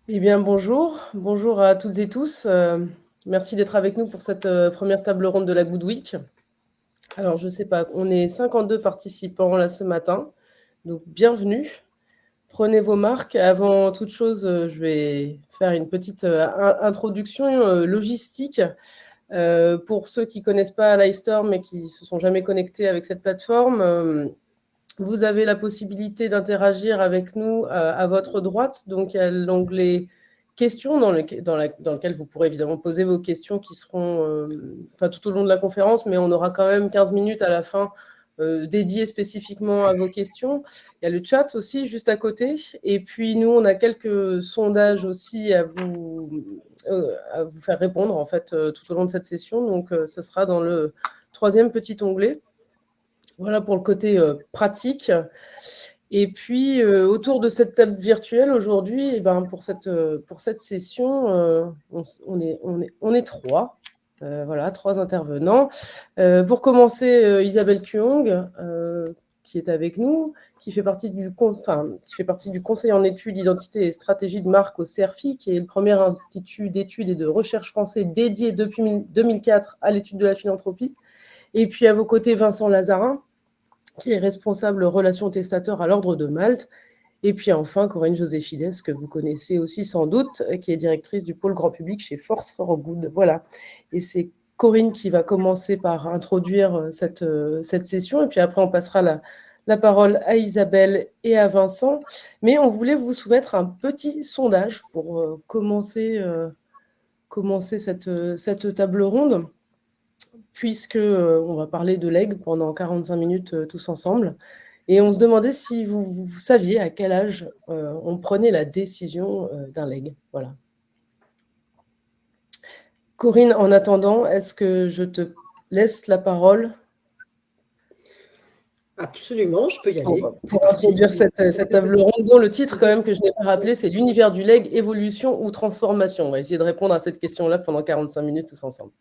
Eh bien, bonjour à toutes et tous. Merci d'être avec nous pour cette première table ronde de la Good Week. Alors, je ne sais pas, on est 52 participants là ce matin, donc bienvenue. Prenez vos marques. Avant toute chose, je vais faire une petite introduction logistique. Pour ceux qui ne connaissent pas Livestorm et qui ne se sont jamais connectés avec cette plateforme, vous avez la possibilité d'interagir avec nous à votre droite. Donc, il y a l'onglet questions dans lequel vous pourrez évidemment poser vos questions qui seront tout au long de la conférence, mais on aura quand même 15 minutes à la fin dédiées spécifiquement à vos questions. Il y a le chat aussi juste à côté. Et puis, nous, on a quelques sondages aussi à vous faire répondre en fait tout au long de cette session. Donc, ce sera dans le troisième petit onglet. Voilà pour le côté pratique. Et puis, autour de cette table virtuelle aujourd'hui, eh ben, pour cette session, on est trois. Voilà, trois intervenants. Pour commencer, Isabelle Kuong, qui est avec nous, qui fait partie du conseil en études, identité et stratégie de marque au CERFI, qui est le premier institut d'études et de recherche français dédié depuis 2004 à l'étude de la philanthropie. Et puis à vos côtés, Vincent Lazarin, qui est responsable relations testateurs à l'Ordre de Malte. Et puis enfin, Corinne Joséphides, que vous connaissez aussi sans doute, qui est directrice du pôle grand public chez Force for Good. Voilà. Et c'est Corinne qui va commencer par introduire cette session. Et puis après, on passera la parole à Isabelle et à Vincent. Mais on voulait vous soumettre un petit sondage pour commencer cette table ronde, puisque on va parler de legs pendant 45 minutes tous ensemble. Et on se demandait si vous saviez à quel âge on prenait la décision d'un leg. Voilà. Corinne, en attendant, est-ce que je te laisse la parole? Absolument, je peux y aller. Pour introduire cette table ronde, dont le titre quand même que je n'ai pas rappelé, c'est l'univers du leg, évolution ou transformation. On va essayer de répondre à cette question-là pendant 45 minutes tous ensemble.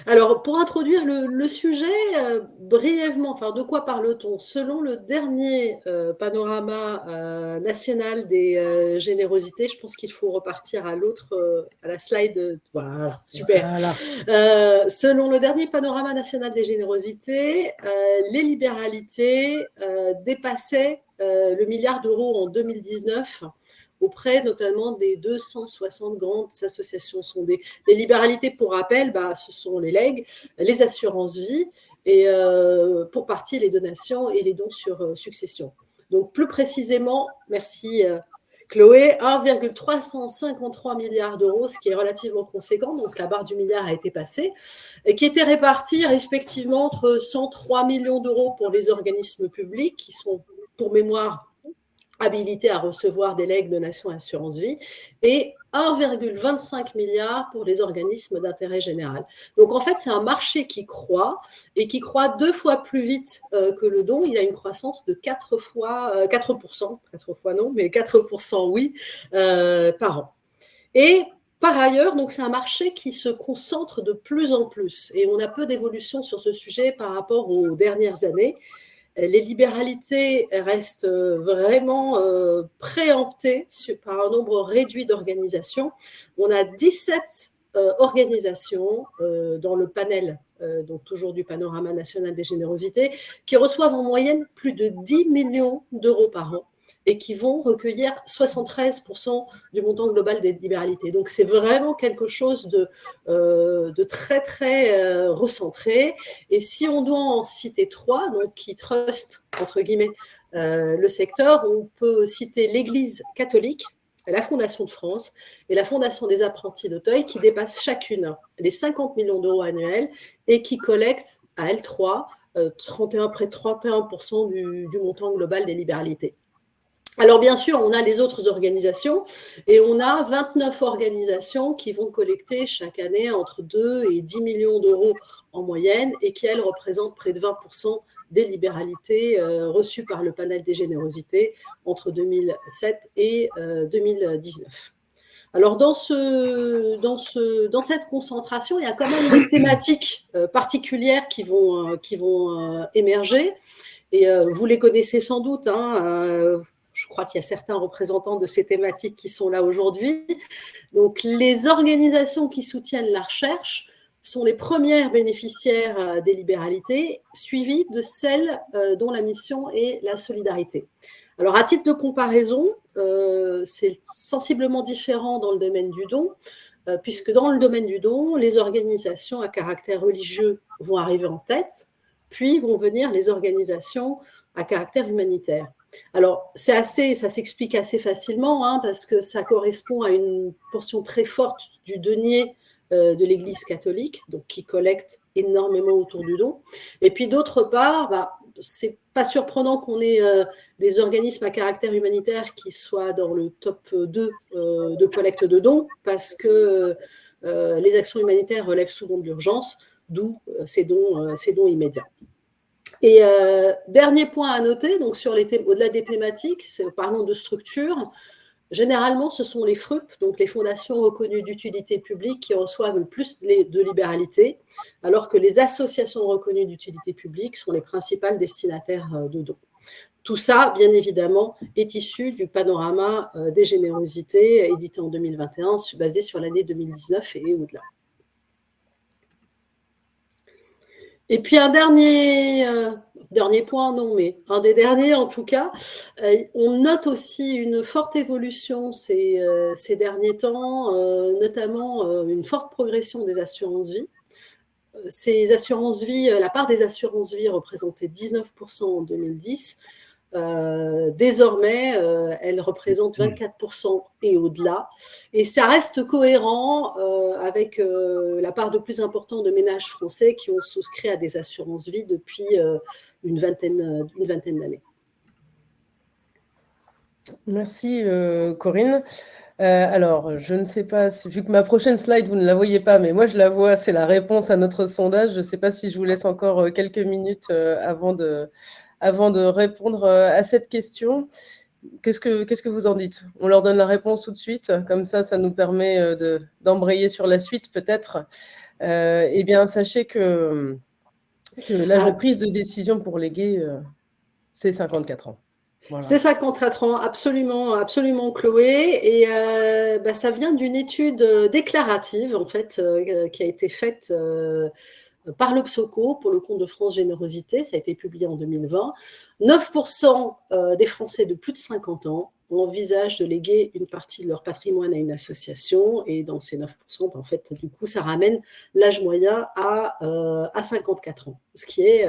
Alors, pour introduire le sujet, brièvement, enfin, de quoi parle-t-on? Selon le dernier panorama national des générosités, je pense qu'il faut repartir à l'autre, à la slide. Voilà, super. Voilà. Selon le dernier panorama national des générosités, les libéralités dépassaient le milliard d'euros en 2019, auprès notamment des 260 grandes associations sondées. Les libéralités, pour rappel, ce sont les legs, les assurances-vie et pour partie les donations et les dons sur succession. Donc plus précisément, merci Chloé, 1,353 milliards d'euros, ce qui est relativement conséquent, donc la barre du milliard a été passée, et qui était répartie respectivement entre 103 millions d'euros pour les organismes publics, qui sont, pour mémoire, habilités à recevoir des legs, donations et assurance-vie, et 1,25 milliard pour les organismes d'intérêt général. Donc en fait, c'est un marché qui croît et qui croît 2 fois plus vite que le don. Il a une croissance de 4%, 4 fois non, mais 4% oui, par an. Et par ailleurs, donc c'est un marché qui se concentre de plus en plus et on a peu d'évolution sur ce sujet par rapport aux dernières années. Les libéralités restent vraiment préemptées par un nombre réduit d'organisations. On a 17 organisations dans le panel, donc toujours du panorama national des générosités, qui reçoivent en moyenne plus de 10 millions d'euros par an et qui vont recueillir 73% du montant global des libéralités. Donc c'est vraiment quelque chose de très très recentré. Et si on doit en citer 3, donc qui trustent entre guillemets le secteur, on peut citer l'Église catholique, la Fondation de France et la Fondation des apprentis d'Auteuil, qui dépassent chacune les 50 millions d'euros annuels et qui collectent à L3 près de 31% du montant global des libéralités. Alors bien sûr, on a les autres organisations et on a 29 organisations qui vont collecter chaque année entre 2 et 10 millions d'euros en moyenne et qui, elles, représentent près de 20% des libéralités reçues par le panel des générosités entre 2007 et 2019. Alors dans cette concentration, il y a quand même des thématiques particulières qui vont émerger et vous les connaissez sans doute, hein, je crois qu'il y a certains représentants de ces thématiques qui sont là aujourd'hui. Donc, les organisations qui soutiennent la recherche sont les premières bénéficiaires des libéralités, suivies de celles dont la mission est la solidarité. Alors, à titre de comparaison, c'est sensiblement différent dans le domaine du don, puisque dans le domaine du don, les organisations à caractère religieux vont arriver en tête, puis vont venir les organisations à caractère humanitaire. Alors, ça s'explique assez facilement, hein, parce que ça correspond à une portion très forte du denier de l'Église catholique, donc qui collecte énormément autour du don. Et puis d'autre part, c'est pas surprenant qu'on ait des organismes à caractère humanitaire qui soient dans le top 2 de collecte de dons, parce que les actions humanitaires relèvent souvent de l'urgence, d'où ces dons immédiats. Et dernier point à noter, donc au-delà des thématiques, parlons de structure. Généralement, ce sont les FRUP, donc les fondations reconnues d'utilité publique, qui reçoivent le plus de libéralité, alors que les associations reconnues d'utilité publique sont les principales destinataires de dons. Tout ça, bien évidemment, est issu du panorama des générosités, édité en 2021, basé sur l'année 2019 et au-delà. Et puis un dernier point, non, mais un des derniers en tout cas, on note aussi une forte évolution ces derniers temps, notamment une forte progression des assurances-vie. Ces assurances-vie, la part des assurances-vie représentait 19% en 2010. Désormais, elle représente 24% et au-delà. Et ça reste cohérent avec la part de plus importante de ménages français qui ont souscrit à des assurances-vie depuis une vingtaine d'années. Merci Corinne. Alors, je ne sais pas, vu que ma prochaine slide, vous ne la voyez pas, mais moi je la vois, c'est la réponse à notre sondage. Je ne sais pas si je vous laisse encore quelques minutes avant de répondre à cette question. Qu'est-ce que vous en dites? On leur donne la réponse tout de suite, comme ça nous permet d'embrayer sur la suite peut-être. Eh bien, sachez que l'âge de prise de décision pour léguer, c'est 54 ans. Voilà. C'est 54 ans, absolument, absolument, Chloé. Et ça vient d'une étude déclarative, en fait, qui a été faite par l'Obsoco pour le compte de France Générosité. Ça a été publié en 2020. 9% des Français de plus de 50 ans envisagent de léguer une partie de leur patrimoine à une association. Et dans ces 9%, en fait, du coup, ça ramène l'âge moyen à 54 ans, ce qui est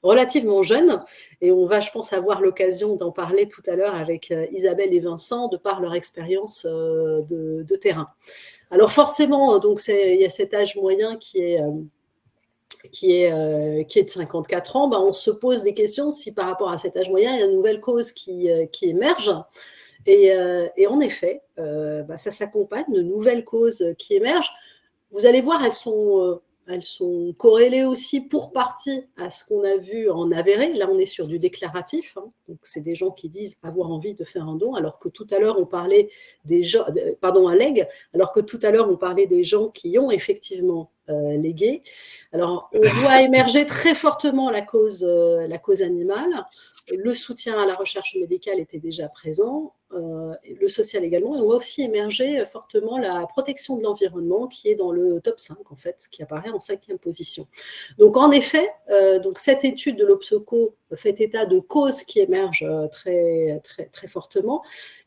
relativement jeune. Et on va, je pense, avoir l'occasion d'en parler tout à l'heure avec Isabelle et Vincent, de par leur expérience de terrain. Alors forcément, donc il y a cet âge moyen qui est de 54 ans, on se pose des questions si par rapport à cet âge moyen, il y a une nouvelle cause qui émerge. Et en effet, ça s'accompagne de nouvelles causes qui émergent. Vous allez voir, elles sont corrélées aussi pour partie à ce qu'on a vu en avéré. Là, on est sur du déclaratif. Donc, c'est des gens qui disent avoir envie de faire un don, alors que tout à l'heure, on parlait des gens, un leg, alors que tout à l'heure, on parlait des gens qui ont effectivement légué. Alors, on voit émerger très fortement la cause animale. Le soutien à la recherche médicale était déjà présent, le social également, et on voit aussi émerger fortement la protection de l'environnement qui est dans le top 5 en fait, qui apparaît en 5e position. Donc en effet, donc cette étude de l'Obsoco fait état de causes qui émergent très, très, très fortement.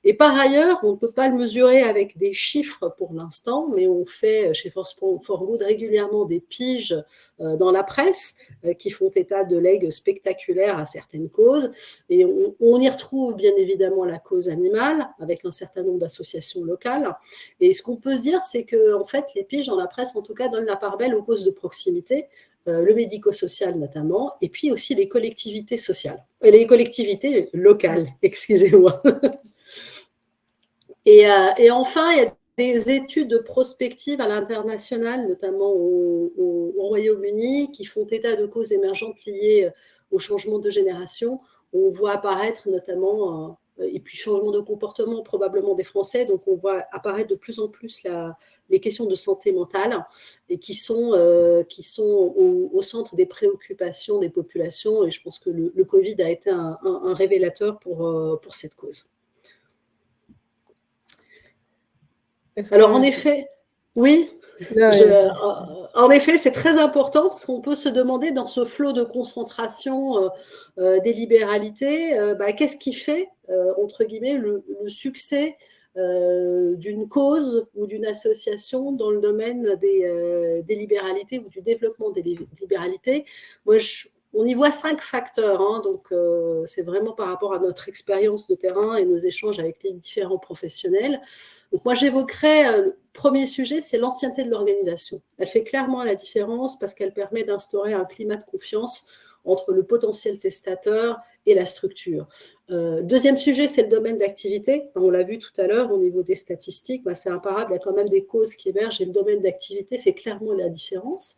Et par ailleurs, on ne peut pas le mesurer avec des chiffres pour l'instant, mais on fait chez Force for Good régulièrement des piges dans la presse qui font état de legs spectaculaires à certaines causes. Et on y retrouve bien évidemment la cause animale avec un certain nombre d'associations locales. Et ce qu'on peut se dire, c'est que en fait, les piges dans la presse, en tout cas, donnent la part belle aux causes de proximité, le médico-social notamment, et puis aussi les collectivités sociales, les collectivités locales, excusez-moi. Et enfin, il y a des études prospectives à l'international, notamment au Royaume-Uni, qui font état de causes émergentes liées au changement de génération. On voit apparaître notamment et puis changement de comportement probablement des Français. Donc on voit apparaître de plus en plus les questions de santé mentale et qui sont au centre des préoccupations des populations. Et je pense que le Covid a été un révélateur pour cette cause. Alors en effet, oui. En effet, c'est très important parce qu'on peut se demander dans ce flot de concentration des libéralités, qu'est-ce qui fait, entre guillemets, le succès d'une cause ou d'une association dans le domaine des libéralités ou du développement des libéralités. Moi, on y voit 5 facteurs, hein, donc c'est vraiment par rapport à notre expérience de terrain et nos échanges avec les différents professionnels. Donc moi, j'évoquerais le premier sujet, c'est l'ancienneté de l'organisation. Elle fait clairement la différence parce qu'elle permet d'instaurer un climat de confiance entre le potentiel testateur et la structure. Deuxième sujet, c'est le domaine d'activité. On l'a vu tout à l'heure au niveau des statistiques, c'est imparable, il y a quand même des causes qui émergent et le domaine d'activité fait clairement la différence.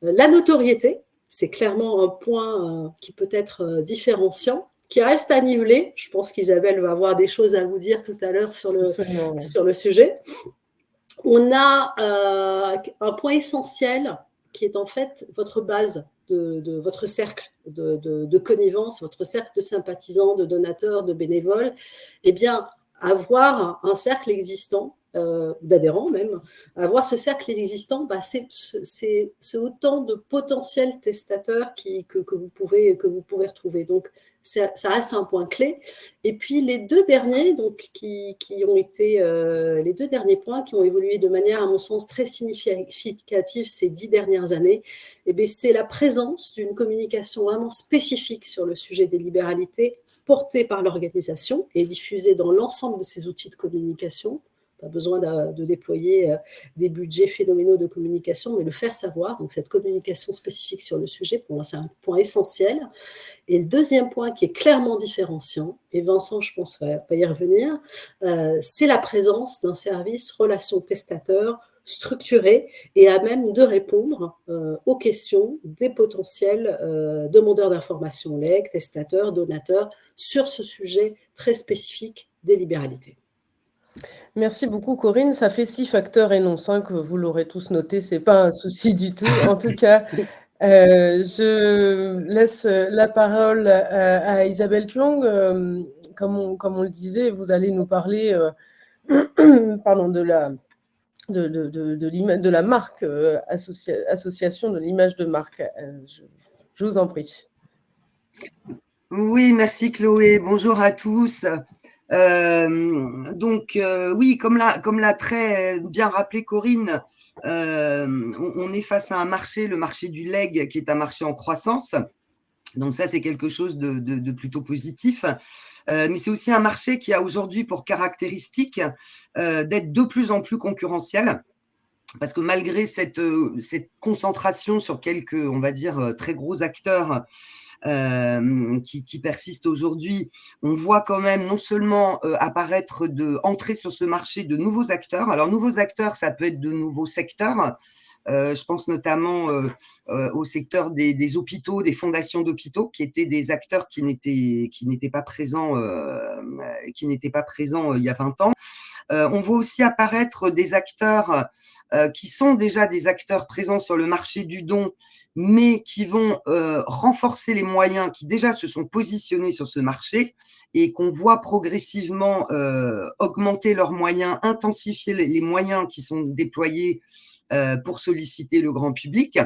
La notoriété, c'est clairement un point qui peut être différenciant, qui reste à niveler. Je pense qu'Isabelle va avoir des choses à vous dire tout à l'heure sur le sujet. On a un point essentiel qui est en fait votre base de votre cercle de connivence, votre cercle de sympathisants, de donateurs, de bénévoles. Eh bien, avoir un cercle existant, d'adhérents même, avoir ce cercle existant, c'est autant de potentiels testateurs que vous pouvez retrouver. Donc, ça reste un point clé. Et puis les deux derniers, donc les deux derniers points qui ont évolué de manière, à mon sens, très significative ces 10 dernières années, c'est la présence d'une communication vraiment spécifique sur le sujet des libéralités portée par l'organisation et diffusée dans l'ensemble de ses outils de communication. Pas besoin de déployer des budgets phénoménaux de communication, mais le faire savoir. Donc cette communication spécifique sur le sujet, pour moi, c'est un point essentiel. Et le deuxième point qui est clairement différenciant, et Vincent, je pense, va y revenir, c'est la présence d'un service relation testateur structuré et à même de répondre aux questions des potentiels demandeurs d'informations, legs, testateurs, donateurs, sur ce sujet très spécifique des libéralités. Merci beaucoup, Corinne. Ça fait 6 facteurs et non 5. Vous l'aurez tous noté, ce n'est pas un souci du tout. En tout cas, je laisse la parole à Isabelle Thuong. Comme on le disait, vous allez nous parler pardon, de la marque, association de l'image de marque. Je vous en prie. Oui, merci Chloé. Bonjour à tous. Oui, comme l'a très bien rappelé Corinne, on est face à un marché, le marché du leg, qui est un marché en croissance. Donc ça, c'est quelque chose de plutôt positif. Mais c'est aussi un marché qui a aujourd'hui pour caractéristique d'être de plus en plus concurrentiel. Parce que malgré cette concentration sur quelques, on va dire, très gros acteurs qui persistent aujourd'hui, on voit quand même non seulement entrer sur ce marché de nouveaux acteurs. Alors, nouveaux acteurs, ça peut être de nouveaux secteurs. Je pense notamment au secteur des hôpitaux, des fondations d'hôpitaux, qui étaient des acteurs qui n'étaient pas présents il y a 20 ans. On voit aussi apparaître des acteurs qui sont déjà des acteurs présents sur le marché du don, mais qui vont renforcer les moyens, qui déjà se sont positionnés sur ce marché et qu'on voit progressivement augmenter leurs moyens, intensifier les moyens qui sont déployés pour solliciter le grand public.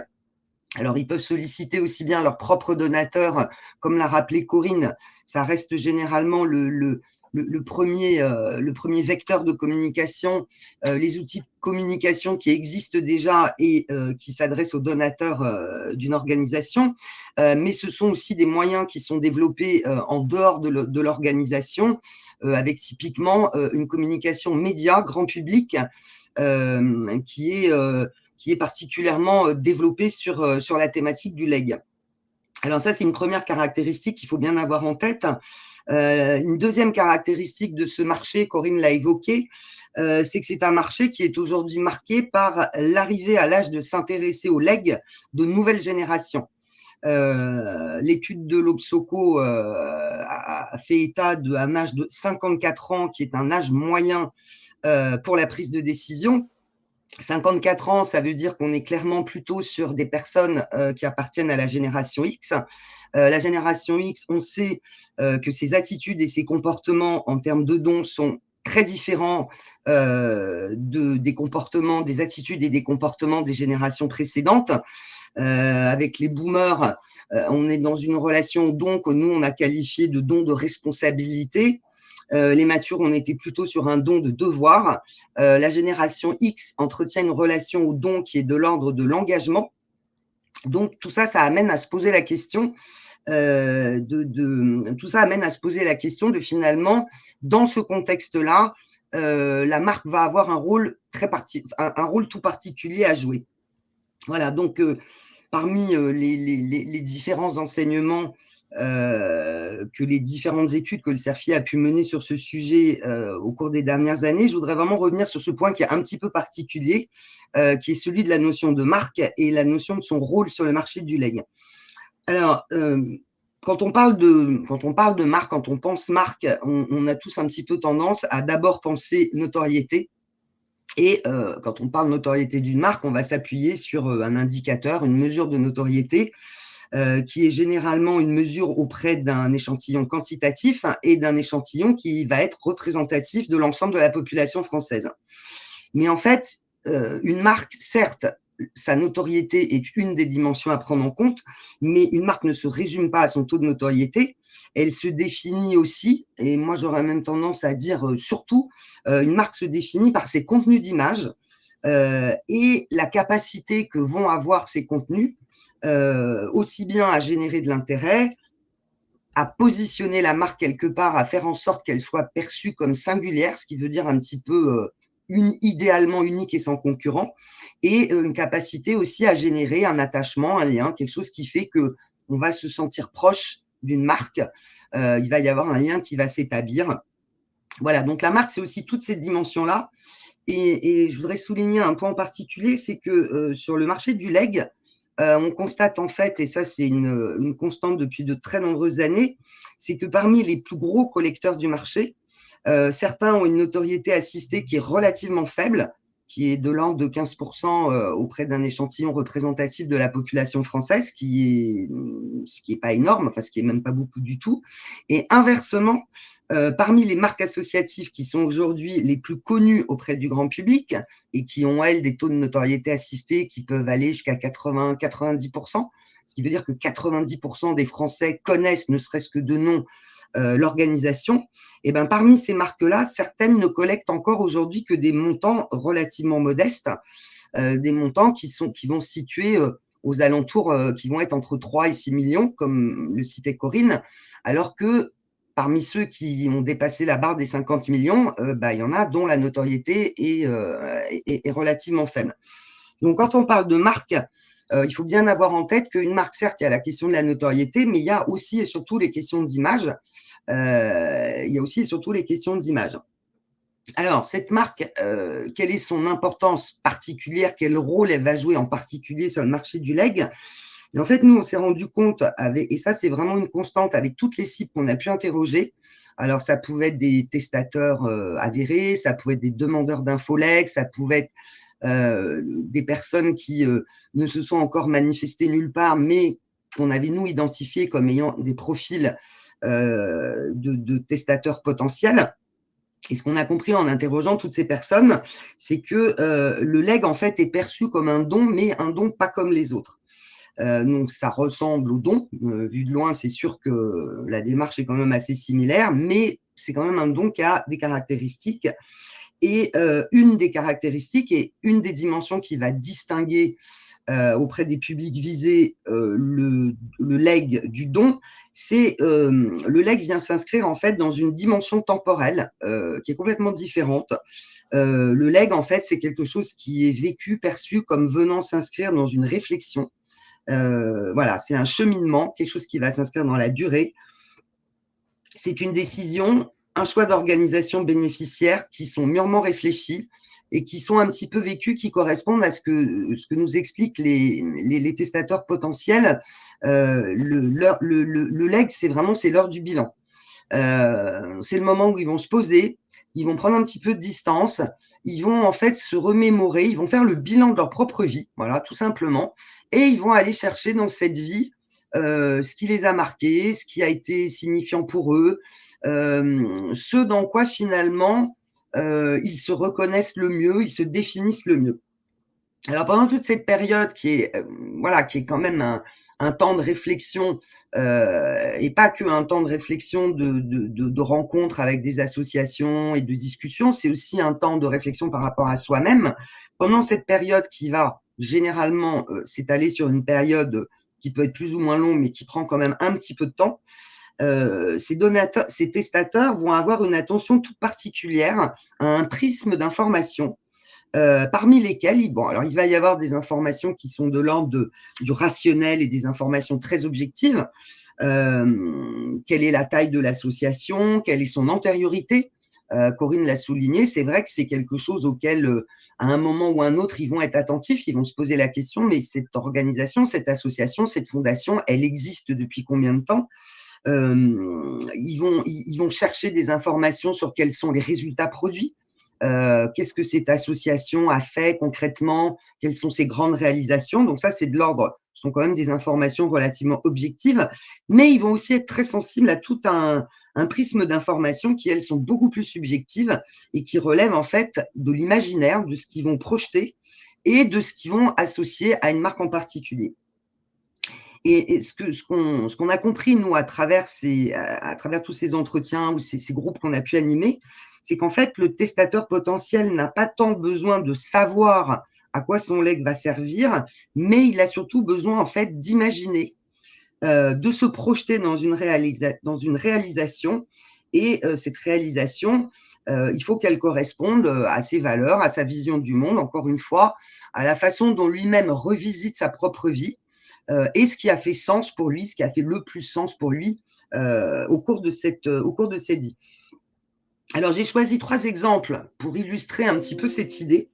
Alors, ils peuvent solliciter aussi bien leurs propres donateurs, comme l'a rappelé Corinne, ça reste généralement le premier vecteur de communication, les outils de communication qui existent déjà et qui s'adressent aux donateurs d'une organisation, mais ce sont aussi des moyens qui sont développés en dehors de l'organisation, avec typiquement une communication média, grand public, qui est particulièrement développée sur la thématique du leg. Alors ça, c'est une première caractéristique qu'il faut bien avoir en tête. Une deuxième caractéristique de ce marché, Corinne l'a évoqué, c'est que c'est un marché qui est aujourd'hui marqué par l'arrivée à l'âge de s'intéresser au leg de nouvelles générations. L'étude de l'Obsoco a fait état d'un âge de 54 ans, qui est un âge moyen pour la prise de décision. 54 ans, ça veut dire qu'on est clairement plutôt sur des personnes qui appartiennent à la génération X. La génération X, on sait que ses attitudes et ses comportements en termes de dons sont très différents des comportements, des attitudes et des comportements des générations précédentes. Avec les boomers, on est dans une relation au don que nous, on a qualifié de don de responsabilité. Les matures, on était plutôt sur un don de devoir. La génération X entretient une relation au don qui est de l'ordre de l'engagement. Donc, tout ça, ça amène à se poser la question tout ça amène à se poser la question de finalement, dans ce contexte-là, la marque va avoir un rôle tout particulier à jouer. Voilà, donc parmi les différents enseignements que les différentes études que le CERFI a pu mener sur ce sujet au cours des dernières années, je voudrais vraiment revenir sur ce point qui est un petit peu particulier, qui est celui de la notion de marque et la notion de son rôle sur le marché du legs. Alors, quand on parle de marque, quand on pense marque, on a tous un petit peu tendance à d'abord penser notoriété. Et quand on parle notoriété d'une marque, on va s'appuyer sur un indicateur, une mesure de notoriété, qui est généralement une mesure auprès d'un échantillon quantitatif et d'un échantillon qui va être représentatif de l'ensemble de la population française. Mais en fait, une marque, certes, sa notoriété est une des dimensions à prendre en compte, mais une marque ne se résume pas à son taux de notoriété. Elle se définit aussi, et moi j'aurais même tendance à dire surtout, une marque se définit par ses contenus d'image et la capacité que vont avoir ces contenus, aussi bien à générer de l'intérêt, à positionner la marque quelque part, à faire en sorte qu'elle soit perçue comme singulière, ce qui veut dire un petit peu idéalement unique et sans concurrent, et une capacité aussi à générer un attachement, un lien, quelque chose qui fait qu'on va se sentir proche d'une marque, il va y avoir un lien qui va s'établir. Voilà, donc la marque, c'est aussi toutes ces dimensions-là. Et je voudrais souligner un point en particulier, c'est que sur le marché du leg, on constate en fait, et ça c'est une constante depuis de très nombreuses années, c'est que parmi les plus gros collecteurs du marché, certains ont une notoriété assistée qui est relativement faible, qui est de l'ordre de 15% auprès d'un échantillon représentatif de la population française, ce qui est pas énorme, enfin ce qui est même pas beaucoup du tout. Et inversement, parmi les marques associatives qui sont aujourd'hui les plus connues auprès du grand public et qui ont, elles, des taux de notoriété assistés qui peuvent aller jusqu'à 80-90%, ce qui veut dire que 90% des Français connaissent, ne serait-ce que de nom, l'organisation, et ben parmi ces marques-là, certaines ne collectent encore aujourd'hui que des montants relativement modestes, des montants qui vont se situer aux alentours, qui vont être entre 3 et 6 millions, comme le citait Corinne, alors que parmi ceux qui ont dépassé la barre des 50 millions, il y en a dont la notoriété est relativement faible. Donc, quand on parle de marque, il faut bien avoir en tête qu'une marque, certes, il y a la question de la notoriété, mais il y a aussi et surtout les questions d'image. Il y a aussi et surtout les questions d'image. Alors, cette marque, quelle est son importance particulière? Quel rôle elle va jouer en particulier sur le marché du leg? Et en fait, nous, on s'est rendu compte, et ça, c'est vraiment une constante avec toutes les cibles qu'on a pu interroger. Alors, ça pouvait être des testateurs avérés, ça pouvait être des demandeurs d'infoleg, ça pouvait être des personnes qui ne se sont encore manifestées nulle part, mais qu'on avait, nous, identifiés comme ayant des profils de testateurs potentiels. Et ce qu'on a compris en interrogeant toutes ces personnes, c'est que le leg, en fait, est perçu comme un don, mais un don pas comme les autres. Donc, ça ressemble au don. Vu de loin, c'est sûr que la démarche est quand même assez similaire, mais c'est quand même un don qui a des caractéristiques. Et une des caractéristiques et une des dimensions qui va distinguer auprès des publics visés le leg du don, c'est le leg vient s'inscrire en fait dans une dimension temporelle qui est complètement différente. Le leg, en fait, c'est quelque chose qui est vécu, perçu comme venant s'inscrire dans une réflexion. Voilà, c'est un cheminement, quelque chose qui va s'inscrire dans la durée. C'est une décision, un choix d'organisation bénéficiaire qui sont mûrement réfléchis et qui sont un petit peu vécues, qui correspondent à ce que nous expliquent les testateurs potentiels. Le leg, c'est l'heure du bilan. C'est le moment où ils vont se poser, ils vont prendre un petit peu de distance, ils vont en fait se remémorer, ils vont faire le bilan de leur propre vie, voilà, tout simplement, et ils vont aller chercher dans cette vie ce qui les a marqués, ce qui a été signifiant pour eux, ce dans quoi finalement ils se reconnaissent le mieux, ils se définissent le mieux. Alors pendant toute cette période qui est quand même un temps de réflexion et pas que un temps de réflexion de rencontres avec des associations et de discussions, c'est aussi un temps de réflexion par rapport à soi-même. Pendant cette période qui va généralement s'étaler sur une période qui peut être plus ou moins longue, mais qui prend quand même un petit peu de temps, ces testateurs vont avoir une attention toute particulière à un prisme d'information. Parmi lesquelles, il va y avoir des informations qui sont de l'ordre du rationnel et des informations très objectives. Quelle est la taille de l'association? Quelle est son antériorité? Corinne l'a souligné, c'est vrai que c'est quelque chose auquel, à un moment ou un autre, ils vont être attentifs, ils vont se poser la question, mais cette organisation, cette association, cette fondation, elle existe depuis combien de temps? Ils vont chercher des informations sur quels sont les résultats produits. Qu'est-ce que cette association a fait concrètement, quelles sont ses grandes réalisations. Donc ça, c'est de l'ordre, ce sont quand même des informations relativement objectives, mais ils vont aussi être très sensibles à tout un prisme d'informations qui, elles, sont beaucoup plus subjectives et qui relèvent en fait de l'imaginaire, de ce qu'ils vont projeter et de ce qu'ils vont associer à une marque en particulier. Et ce qu'on a compris, nous, à travers tous ces entretiens ou ces groupes qu'on a pu animer, c'est qu'en fait, le testateur potentiel n'a pas tant besoin de savoir à quoi son legs va servir, mais il a surtout besoin, en fait, d'imaginer, de se projeter dans une réalisation. Et cette réalisation, il faut qu'elle corresponde à ses valeurs, à sa vision du monde, encore une fois, à la façon dont lui-même revisite sa propre vie, et ce qui a fait sens pour lui, ce qui a fait le plus sens pour lui au cours de cette vie. Alors, j'ai choisi 3 exemples pour illustrer un petit peu cette idée.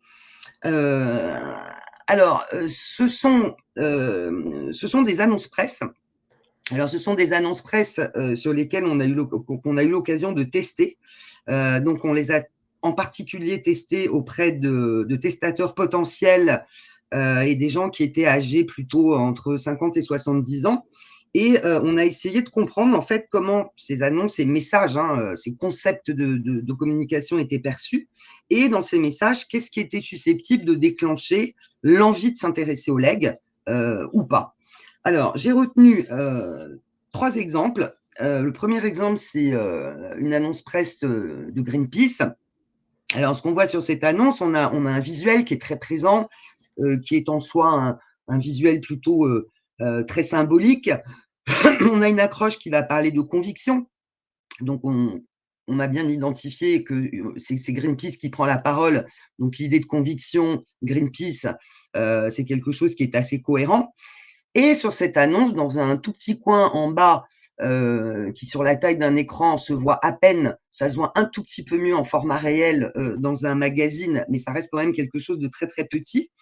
Ce sont des annonces presse. Alors, ce sont des annonces presse sur lesquelles qu'on a eu l'occasion de tester. Donc, on les a en particulier testées auprès de testateurs potentiels et des gens qui étaient âgés plutôt entre 50 et 70 ans. Et on a essayé de comprendre en fait comment ces annonces, ces messages, ces concepts de communication étaient perçus. Et dans ces messages, qu'est-ce qui était susceptible de déclencher l'envie de s'intéresser au leg ou pas. Alors, j'ai retenu 3 exemples. Le premier exemple, c'est une annonce presse de Greenpeace. Alors, ce qu'on voit sur cette annonce, on a un visuel qui est très présent, qui est en soi un visuel plutôt très symbolique. On a une accroche qui va parler de conviction. Donc, on a bien identifié que c'est Greenpeace qui prend la parole. Donc, l'idée de conviction, Greenpeace, c'est quelque chose qui est assez cohérent. Et sur cette annonce, dans un tout petit coin en bas, qui sur la taille d'un écran se voit à peine, ça se voit un tout petit peu mieux en format réel dans un magazine, mais ça reste quand même quelque chose de très très petit.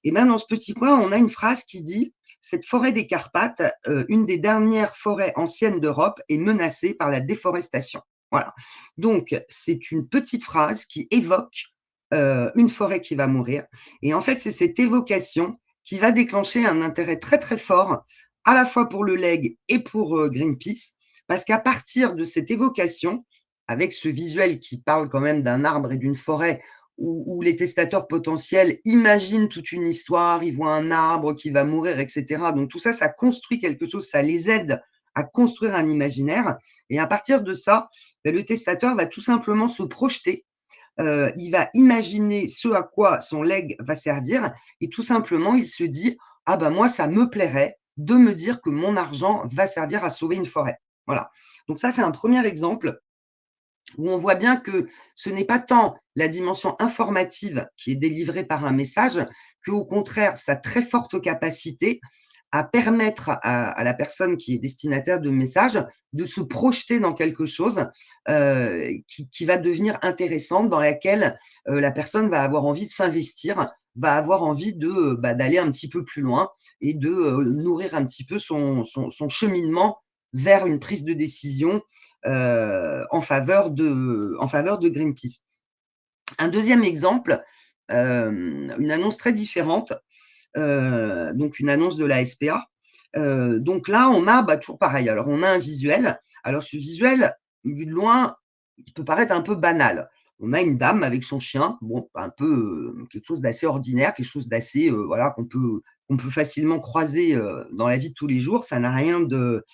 Et bien dans ce petit coin, on a une phrase qui dit « Cette forêt des Carpates, une des dernières forêts anciennes d'Europe, est menacée par la déforestation. » Voilà. Donc, c'est une petite phrase qui évoque une forêt qui va mourir. Et en fait, c'est cette évocation qui va déclencher un intérêt très, très fort, à la fois pour le leg et pour Greenpeace, parce qu'à partir de cette évocation, avec ce visuel qui parle quand même d'un arbre et d'une forêt, où les testateurs potentiels imaginent toute une histoire, ils voient un arbre qui va mourir, etc. Donc tout ça, ça construit quelque chose, ça les aide à construire un imaginaire. Et à partir de ça, le testateur va tout simplement se projeter. Il va imaginer ce à quoi son leg va servir et tout simplement, il se dit « Ah ben moi, ça me plairait de me dire que mon argent va servir à sauver une forêt. » Voilà. Donc ça, c'est un premier exemple où on voit bien que ce n'est pas tant la dimension informative qui est délivrée par un message qu'au contraire, sa très forte capacité à permettre à la personne qui est destinataire de message de se projeter dans quelque chose qui va devenir intéressante, dans laquelle la personne va avoir envie de s'investir, va avoir envie d'aller un petit peu plus loin et de nourrir un petit peu son cheminement vers une prise de décision en faveur de Greenpeace. Un deuxième exemple, une annonce très différente, donc une annonce de la SPA. Donc là, on a toujours pareil. Alors, on a un visuel. Alors, ce visuel, vu de loin, il peut paraître un peu banal. On a une dame avec son chien, bon, un peu quelque chose d'assez ordinaire, quelque chose d'assez, voilà, qu'on peut facilement croiser dans la vie de tous les jours. Ça n'a rien de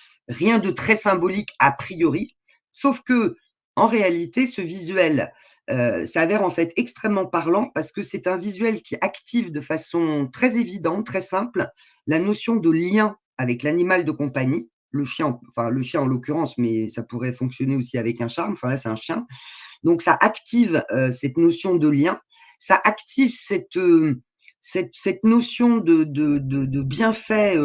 très symbolique a priori, sauf que en réalité, ce visuel s'avère en fait extrêmement parlant parce que c'est un visuel qui active de façon très évidente, très simple, la notion de lien avec l'animal de compagnie, le chien en l'occurrence, mais ça pourrait fonctionner aussi avec un chat. Enfin là, c'est un chien. Donc ça active cette notion de lien, ça active cette notion de bienfait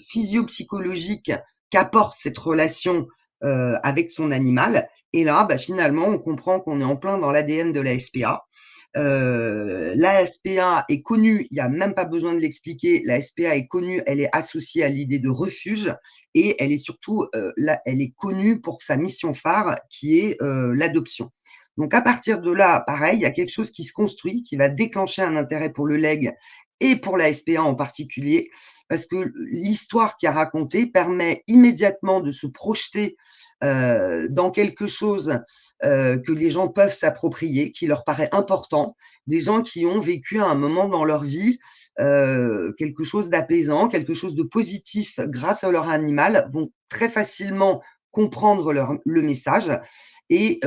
physio-psychologique qu'apporte cette relation avec son animal. Et là, finalement, on comprend qu'on est en plein dans l'ADN de la SPA. La SPA est connue, il n'y a même pas besoin de l'expliquer, la SPA est connue, elle est associée à l'idée de refuge et elle est surtout, elle est connue pour sa mission phare qui est l'adoption. Donc à partir de là, pareil, il y a quelque chose qui se construit, qui va déclencher un intérêt pour le leg et pour la SPA en particulier, parce que l'histoire qui a racontée permet immédiatement de se projeter dans quelque chose que les gens peuvent s'approprier, qui leur paraît important, des gens qui ont vécu à un moment dans leur vie quelque chose d'apaisant, quelque chose de positif grâce à leur animal, vont très facilement comprendre le message et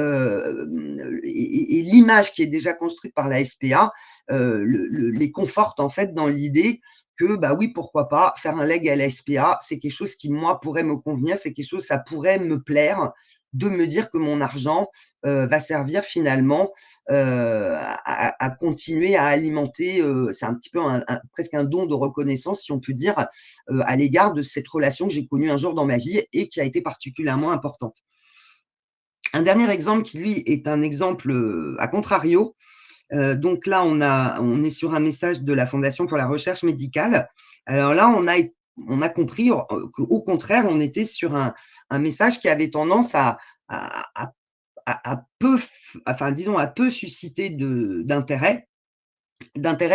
l'image qui est déjà construite par la SPA les conforte en fait dans l'idée que oui, pourquoi pas faire un leg à la SPA, c'est quelque chose qui moi pourrait me convenir, c'est quelque chose ça pourrait me plaire de me dire que mon argent va servir finalement à continuer à alimenter, c'est un petit peu presque un don de reconnaissance, si on peut dire, à l'égard de cette relation que j'ai connue un jour dans ma vie et qui a été particulièrement importante. Un dernier exemple qui, lui, est un exemple à contrario. Donc là, on est sur un message de la Fondation pour la recherche médicale. Alors là, on a compris qu'au contraire, on était sur un message qui avait tendance à peu susciter d'intérêt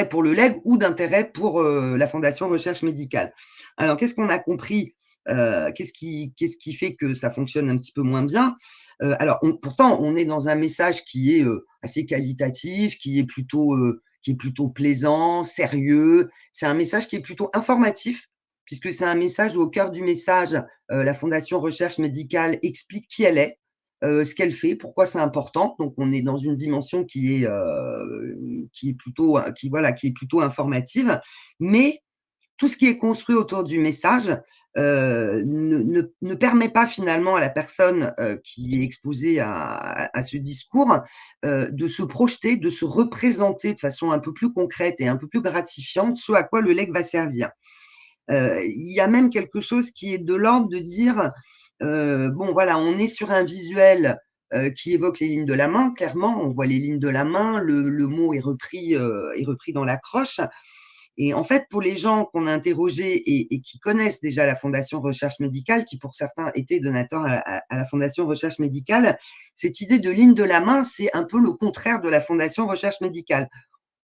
pour le leg ou d'intérêt pour la Fondation Recherche Médicale. Alors, qu'est-ce qu'on a compris qu'est-ce qui fait que ça fonctionne un petit peu moins bien alors, pourtant, on est dans un message qui est assez qualitatif, qui est plutôt plaisant, sérieux. C'est un message qui est plutôt informatif, puisque c'est un message où, au cœur du message, la Fondation Recherche Médicale explique qui elle est, ce qu'elle fait, pourquoi c'est important. Donc, on est dans une dimension qui est plutôt informative. Mais tout ce qui est construit autour du message ne permet pas finalement à la personne qui est exposée à ce discours de se projeter, de se représenter de façon un peu plus concrète et un peu plus gratifiante ce à quoi le leg va servir. Il y a même quelque chose qui est de l'ordre de dire bon voilà, on est sur un visuel qui évoque les lignes de la main, clairement, on voit les lignes de la main, le mot est repris dans l'accroche. Et en fait, pour les gens qu'on a interrogés et qui connaissent déjà la Fondation Recherche Médicale, qui pour certains étaient donateurs à la Fondation Recherche Médicale, cette idée de ligne de la main, c'est un peu le contraire de la Fondation Recherche Médicale.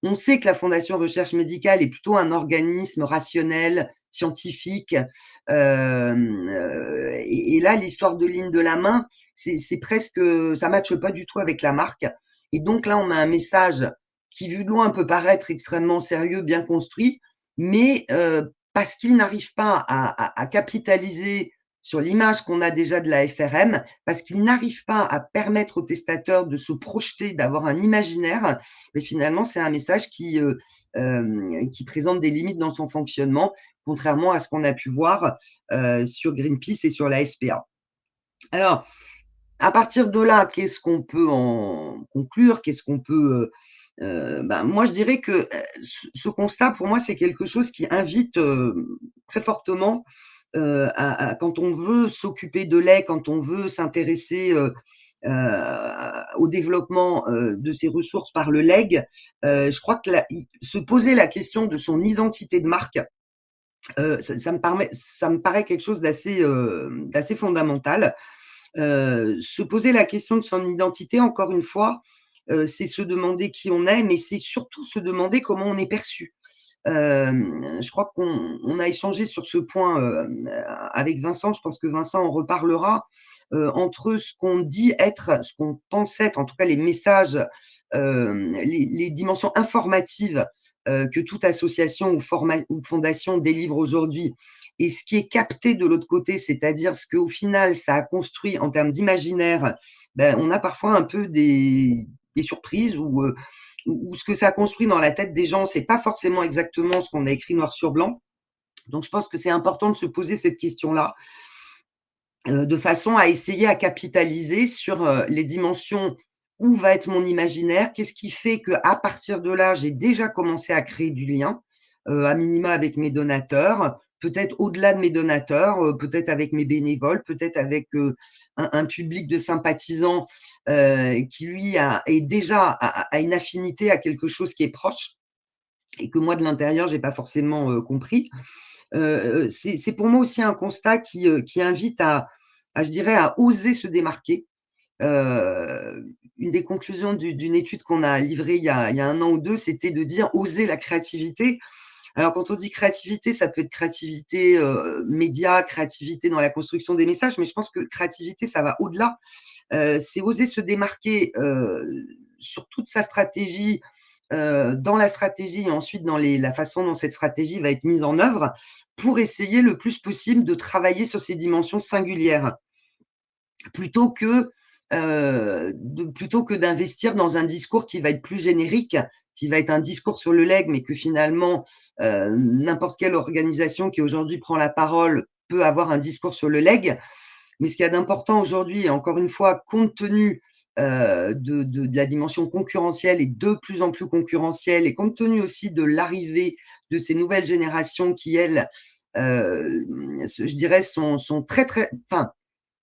On sait que la Fondation Recherche Médicale est plutôt un organisme rationnel, scientifique. Et là, l'histoire de ligne de la main, c'est presque, ça ne matche pas du tout avec la marque. Et donc là, on a un message qui, vu de loin, peut paraître extrêmement sérieux, bien construit, mais parce qu'il n'arrive pas à capitaliser sur l'image qu'on a déjà de la FRM, parce qu'il n'arrive pas à permettre aux testateurs de se projeter, d'avoir un imaginaire, mais finalement, c'est un message qui présente des limites dans son fonctionnement, contrairement à ce qu'on a pu voir sur Greenpeace et sur la SPA. Alors, à partir de là, qu'est-ce qu'on peut en conclure? Qu'est-ce qu'on peut moi, je dirais que ce constat, pour moi, c'est quelque chose qui invite très fortement quand on veut s'occuper de lait, quand on veut s'intéresser au développement de ces ressources par le leg, je crois que se poser la question de son identité de marque, ça me paraît quelque chose d'assez fondamental. Se poser la question de son identité, encore une fois, c'est se demander qui on est, mais c'est surtout se demander comment on est perçu. Je crois qu'on a échangé sur ce point avec Vincent. Je pense que Vincent en reparlera. Entre ce qu'on dit être, ce qu'on pense être, en tout cas les messages, les dimensions informatives que toute association ou fondation délivre aujourd'hui, et ce qui est capté de l'autre côté, c'est-à-dire ce qu'au final ça a construit en termes d'imaginaire, on a parfois un peu des surprises ou ce que ça a construit dans la tête des gens, c'est pas forcément exactement ce qu'on a écrit noir sur blanc. Donc je pense que c'est important de se poser cette question-là, de façon à essayer à capitaliser sur les dimensions. Où va être mon imaginaire? Qu'est-ce qui fait qu'à partir de là, j'ai déjà commencé à créer du lien, à minima avec mes donateurs, peut-être au-delà de mes donateurs, peut-être avec mes bénévoles, peut-être avec un public de sympathisants qui, lui, est déjà à une affinité à quelque chose qui est proche et que moi, de l'intérieur, j'ai pas forcément compris. C'est pour moi aussi un constat qui invite je dirais, à oser se démarquer. Une des conclusions d'une étude qu'on a livrée il y a 1 an ou 2, c'était de dire oser la créativité. Alors, quand on dit créativité, ça peut être créativité média, créativité dans la construction des messages, mais je pense que créativité, ça va au-delà. C'est oser se démarquer sur toute sa stratégie, dans la stratégie et ensuite dans la façon dont cette stratégie va être mise en œuvre pour essayer le plus possible de travailler sur ces dimensions singulières plutôt que d'investir dans un discours qui va être plus générique, qui va être un discours sur le leg, mais que finalement, n'importe quelle organisation qui aujourd'hui prend la parole peut avoir un discours sur le leg. Mais ce qu'il y a d'important aujourd'hui, et encore une fois, compte tenu de la dimension concurrentielle et de plus en plus concurrentielle, et compte tenu aussi de l'arrivée de ces nouvelles générations qui, elles, je dirais, sont très, très, enfin,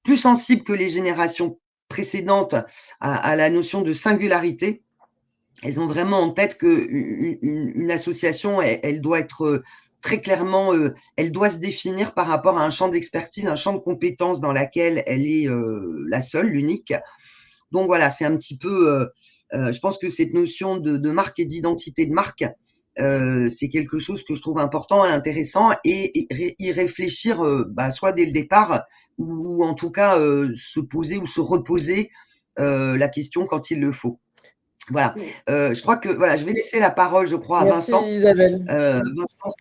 plus sensibles que les générations précédentes à la notion de singularité. Elles ont vraiment en tête qu'une association, elle doit être très clairement, elle doit se définir par rapport à un champ d'expertise, un champ de compétences dans lequel elle est la seule, l'unique. Donc voilà, c'est un petit peu, je pense que cette notion de marque et d'identité de marque, c'est quelque chose que je trouve important et intéressant, et y réfléchir soit dès le départ, ou en tout cas se poser ou se reposer la question quand il le faut. Voilà. Je crois que voilà, je vais laisser la parole, je crois, à Merci Vincent. Isabelle. Vincent,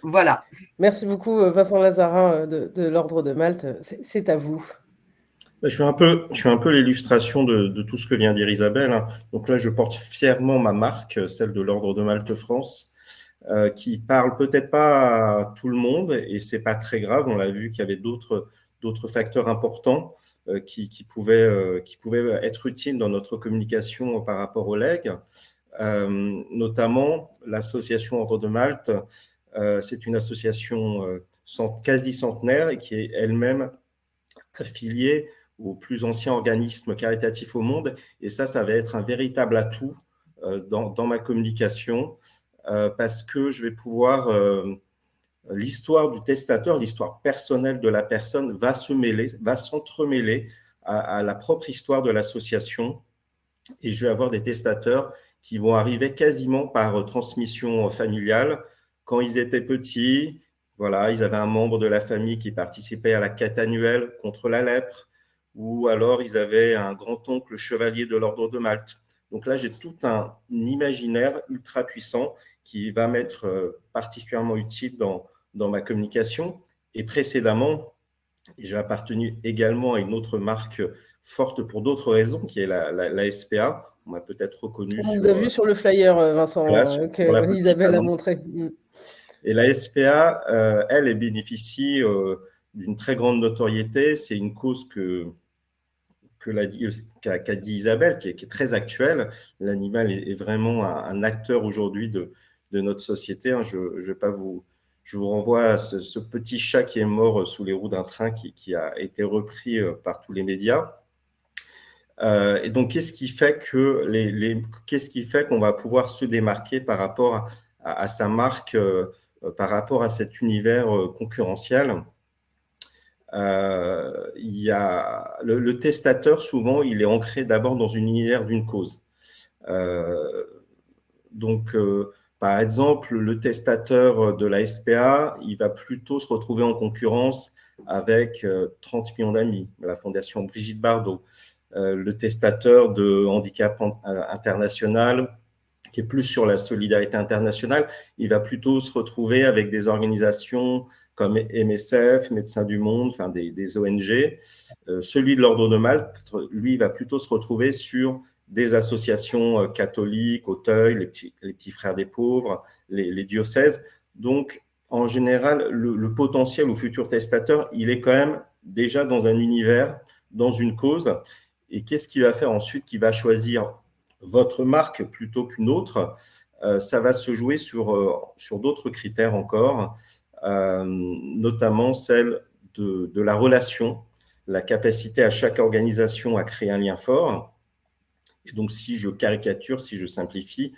voilà. Merci beaucoup Vincent Lazarin de l'Ordre de Malte. C'est à vous. Je suis un peu l'illustration de tout ce que vient dire Isabelle, hein. Donc là, je porte fièrement ma marque, celle de l'Ordre de Malte France, qui parle peut-être pas à tout le monde, et c'est pas très grave. On l'a vu qu'il y avait d'autres facteurs importants qui pouvaient être utiles dans notre communication par rapport au leg, notamment l'association Ordre de Malte. C'est une association quasi centenaire et qui est elle-même affiliée aux plus anciens organismes caritatifs au monde. Et ça va être un véritable atout dans ma communication, parce que je vais pouvoir... l'histoire du testateur, l'histoire personnelle de la personne va s'entremêler à la propre histoire de l'association. Et je vais avoir des testateurs qui vont arriver quasiment par transmission familiale. Quand ils étaient petits, voilà, ils avaient un membre de la famille qui participait à la quête annuelle contre la lèpre, ou alors ils avaient un grand-oncle chevalier de l'Ordre de Malte. Donc là, j'ai tout un imaginaire ultra puissant qui va m'être particulièrement utile dans ma communication. Et précédemment, j'ai appartenu également à une autre marque forte pour d'autres raisons, qui est la SPA. On m'a peut-être reconnu. On vous a vu sur le flyer, Vincent, que Isabelle a montré. Et la SPA, elle bénéficie d'une très grande notoriété. C'est une cause que qu'a dit Isabelle, qui est très actuelle. L'animal est vraiment un acteur aujourd'hui de notre société. Je vous renvoie à ce petit chat qui est mort sous les roues d'un train qui a été repris par tous les médias. Et donc, qu'est-ce qui fait qu'on va pouvoir se démarquer par rapport à sa marque, par rapport à cet univers concurrentiel? Il y a le testateur, souvent, il est ancré d'abord dans un univers d'une cause. Par exemple, le testateur de la SPA, il va plutôt se retrouver en concurrence avec 30 millions d'amis, la Fondation Brigitte Bardot. Le testateur de Handicap International, qui est plus sur la solidarité internationale, il va plutôt se retrouver avec des organisations comme MSF, Médecins du Monde, enfin des ONG. Celui de l'Ordre de Malte, lui, va plutôt se retrouver sur des associations catholiques, Auteuil, les petits frères des pauvres, les diocèses. Donc, en général, le potentiel ou futur testateur, il est quand même déjà dans un univers, dans une cause. Et qu'est-ce qu'il va faire ensuite? Qu'il va choisir votre marque plutôt qu'une autre. Ça va se jouer sur d'autres critères encore, notamment celle de la relation, la capacité à chaque organisation à créer un lien fort. Et donc, si je caricature, si je simplifie,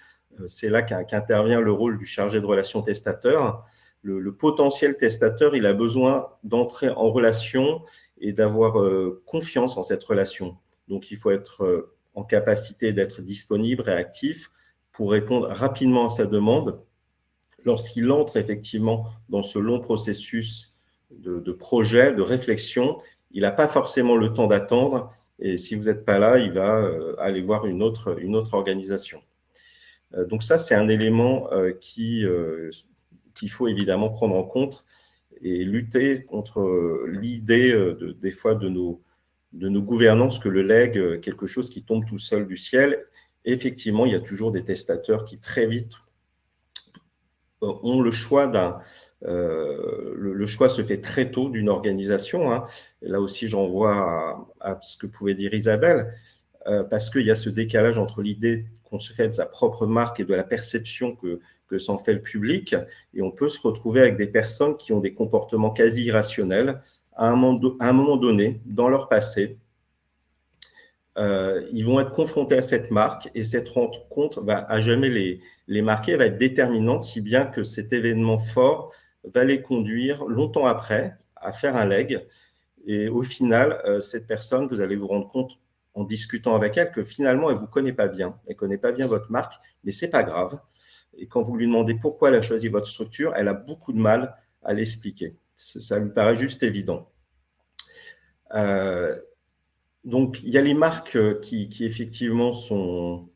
c'est là qu'intervient le rôle du chargé de relations testateur. Le potentiel testateur, il a besoin d'entrer en relation et d'avoir confiance en cette relation. Donc, il faut être en capacité d'être disponible, réactif, pour répondre rapidement à sa demande. Lorsqu'il entre effectivement dans ce long processus de projet, de réflexion, il n'a pas forcément le temps d'attendre. Et si vous n'êtes pas là, il va aller voir une autre organisation. Donc ça, c'est un élément qu'il faut évidemment prendre en compte et lutter contre l'idée des fois de nos gouvernances que le legs, quelque chose qui tombe tout seul du ciel. Effectivement, il y a toujours des testateurs qui très vite ont le choix le choix se fait très tôt d'une organisation. Hein. Et là aussi, j'en vois à ce que pouvait dire Isabelle, parce qu'il y a ce décalage entre l'idée qu'on se fait de sa propre marque et de la perception que s'en fait le public. Et on peut se retrouver avec des personnes qui ont des comportements quasi irrationnels à un moment donné, dans leur passé. Ils vont être confrontés à cette marque et cette rencontre va à jamais les marquer, va être déterminante, si bien que cet événement fort va les conduire longtemps après à faire un leg. Et au final, cette personne, vous allez vous rendre compte en discutant avec elle que finalement, elle ne vous connaît pas bien. Elle ne connaît pas bien votre marque, mais ce n'est pas grave. Et quand vous lui demandez pourquoi elle a choisi votre structure, elle a beaucoup de mal à l'expliquer. Ça lui paraît juste évident. Donc, il y a les marques qui effectivement sont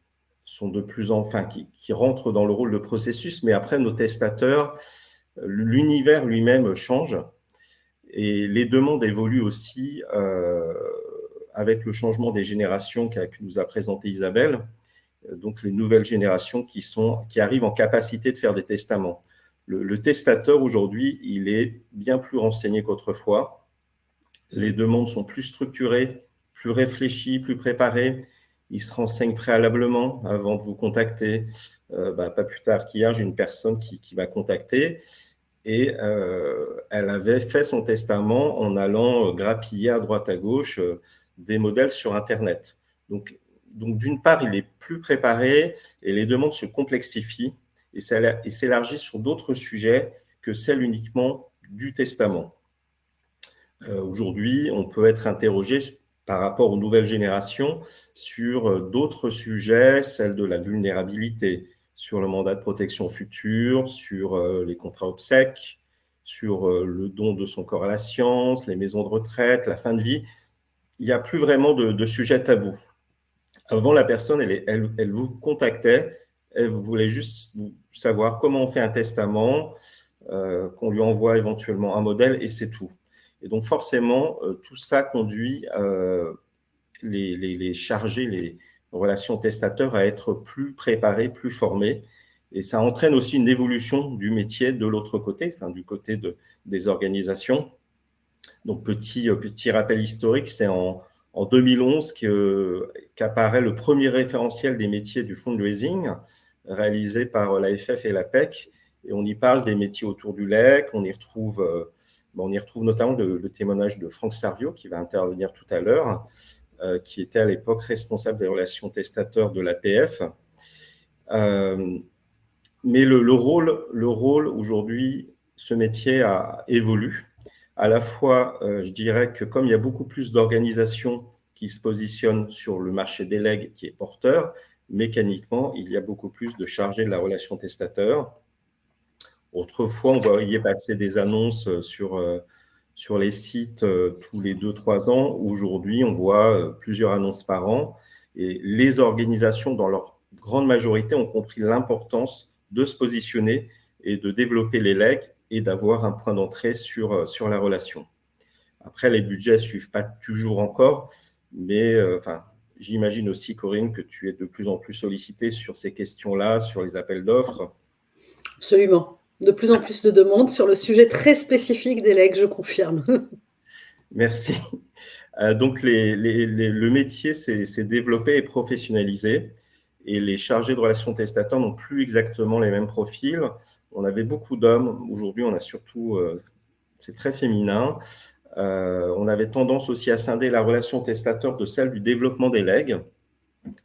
de plus en qui rentrent dans le rôle de processus, mais après, nos testateurs, l'univers lui-même change et les demandes évoluent aussi avec le changement des générations que nous a présenté Isabelle, donc les nouvelles générations qui arrivent en capacité de faire des testaments. Le testateur, aujourd'hui, il est bien plus renseigné qu'autrefois. Les demandes sont plus structurées, plus réfléchies, plus préparées. Il se renseigne préalablement avant de vous contacter. Pas plus tard qu'hier, j'ai une personne qui m'a contacté et elle avait fait son testament en allant grappiller à droite à gauche des modèles sur Internet. Donc d'une part, il est plus préparé et les demandes se complexifient et s'élargissent sur d'autres sujets que celles uniquement du testament. Aujourd'hui, on peut être interrogé par rapport aux nouvelles générations sur d'autres sujets, celles de la vulnérabilité, sur le mandat de protection future, sur les contrats obsèques, sur le don de son corps à la science, les maisons de retraite, la fin de vie. Il n'y a plus vraiment de sujet tabou. Avant, la personne, elle vous contactait, elle voulait juste savoir comment on fait un testament, qu'on lui envoie éventuellement un modèle et c'est tout. Et donc, forcément, tout ça conduit les chargés, les relations testateurs à être plus préparés, plus formés. Et ça entraîne aussi une évolution du métier de l'autre côté, du côté des organisations. Donc, petit rappel historique, c'est en en 2011 qu'apparaît le premier référentiel des métiers du fundraising, réalisé par l'AFF et l'APEC. Et on y parle des métiers autour du LEC. On y retrouve notamment le témoignage de Franck Sario, qui va intervenir tout à l'heure, qui était à l'époque responsable des relations testateurs de l'APF. Mais le rôle aujourd'hui, ce métier évolue. À la fois, je dirais que comme il y a beaucoup plus d'organisations qui se positionnent sur le marché des legs qui est porteur, mécaniquement, il y a beaucoup plus de chargés de la relation testateur. Autrefois, on voyait passer des annonces sur les sites tous les 2-3 ans. Aujourd'hui, on voit plusieurs annonces par an. Et les organisations, dans leur grande majorité, ont compris l'importance de se positionner et de développer les legs et d'avoir un point d'entrée sur la relation. Après, les budgets ne suivent pas toujours encore, mais j'imagine aussi, Corinne, que tu es de plus en plus sollicitée sur ces questions-là, sur les appels d'offres. Absolument. De plus en plus de demandes sur le sujet très spécifique des legs, je confirme. Merci. Donc, le métier s'est développé et professionnalisé. Et les chargés de relations testateurs n'ont plus exactement les mêmes profils. On avait beaucoup d'hommes. Aujourd'hui, on a surtout, c'est très féminin. On avait tendance aussi à scinder la relation testateur de celle du développement des legs.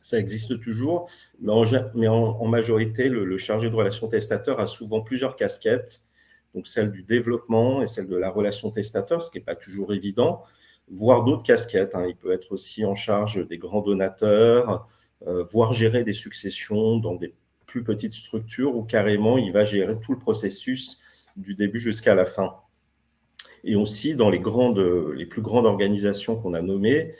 Ça existe toujours, mais en majorité, le chargé de relations testateur a souvent plusieurs casquettes, donc celle du développement et celle de la relation testateur, ce qui n'est pas toujours évident, voire d'autres casquettes. Il peut être aussi en charge des grands donateurs, voire gérer des successions dans des plus petites structures, ou carrément, il va gérer tout le processus du début jusqu'à la fin. Et aussi, dans les plus grandes organisations qu'on a nommées,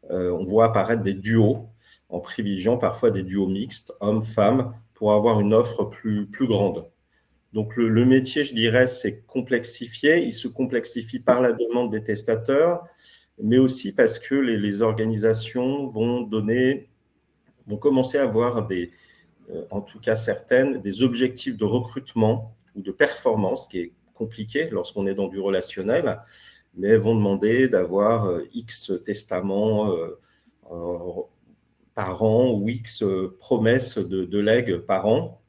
on voit apparaître des duos, en privilégiant parfois des duos mixtes, hommes-femmes, pour avoir une offre plus grande. Donc, le métier, je dirais, s'est complexifié. Il se complexifie par la demande des testateurs, mais aussi parce que les organisations vont commencer à avoir en tout cas certaines, des objectifs de recrutement ou de performance, qui est compliqué lorsqu'on est dans du relationnel, mais elles vont demander d'avoir X testaments par an ou X promesses de legs par an.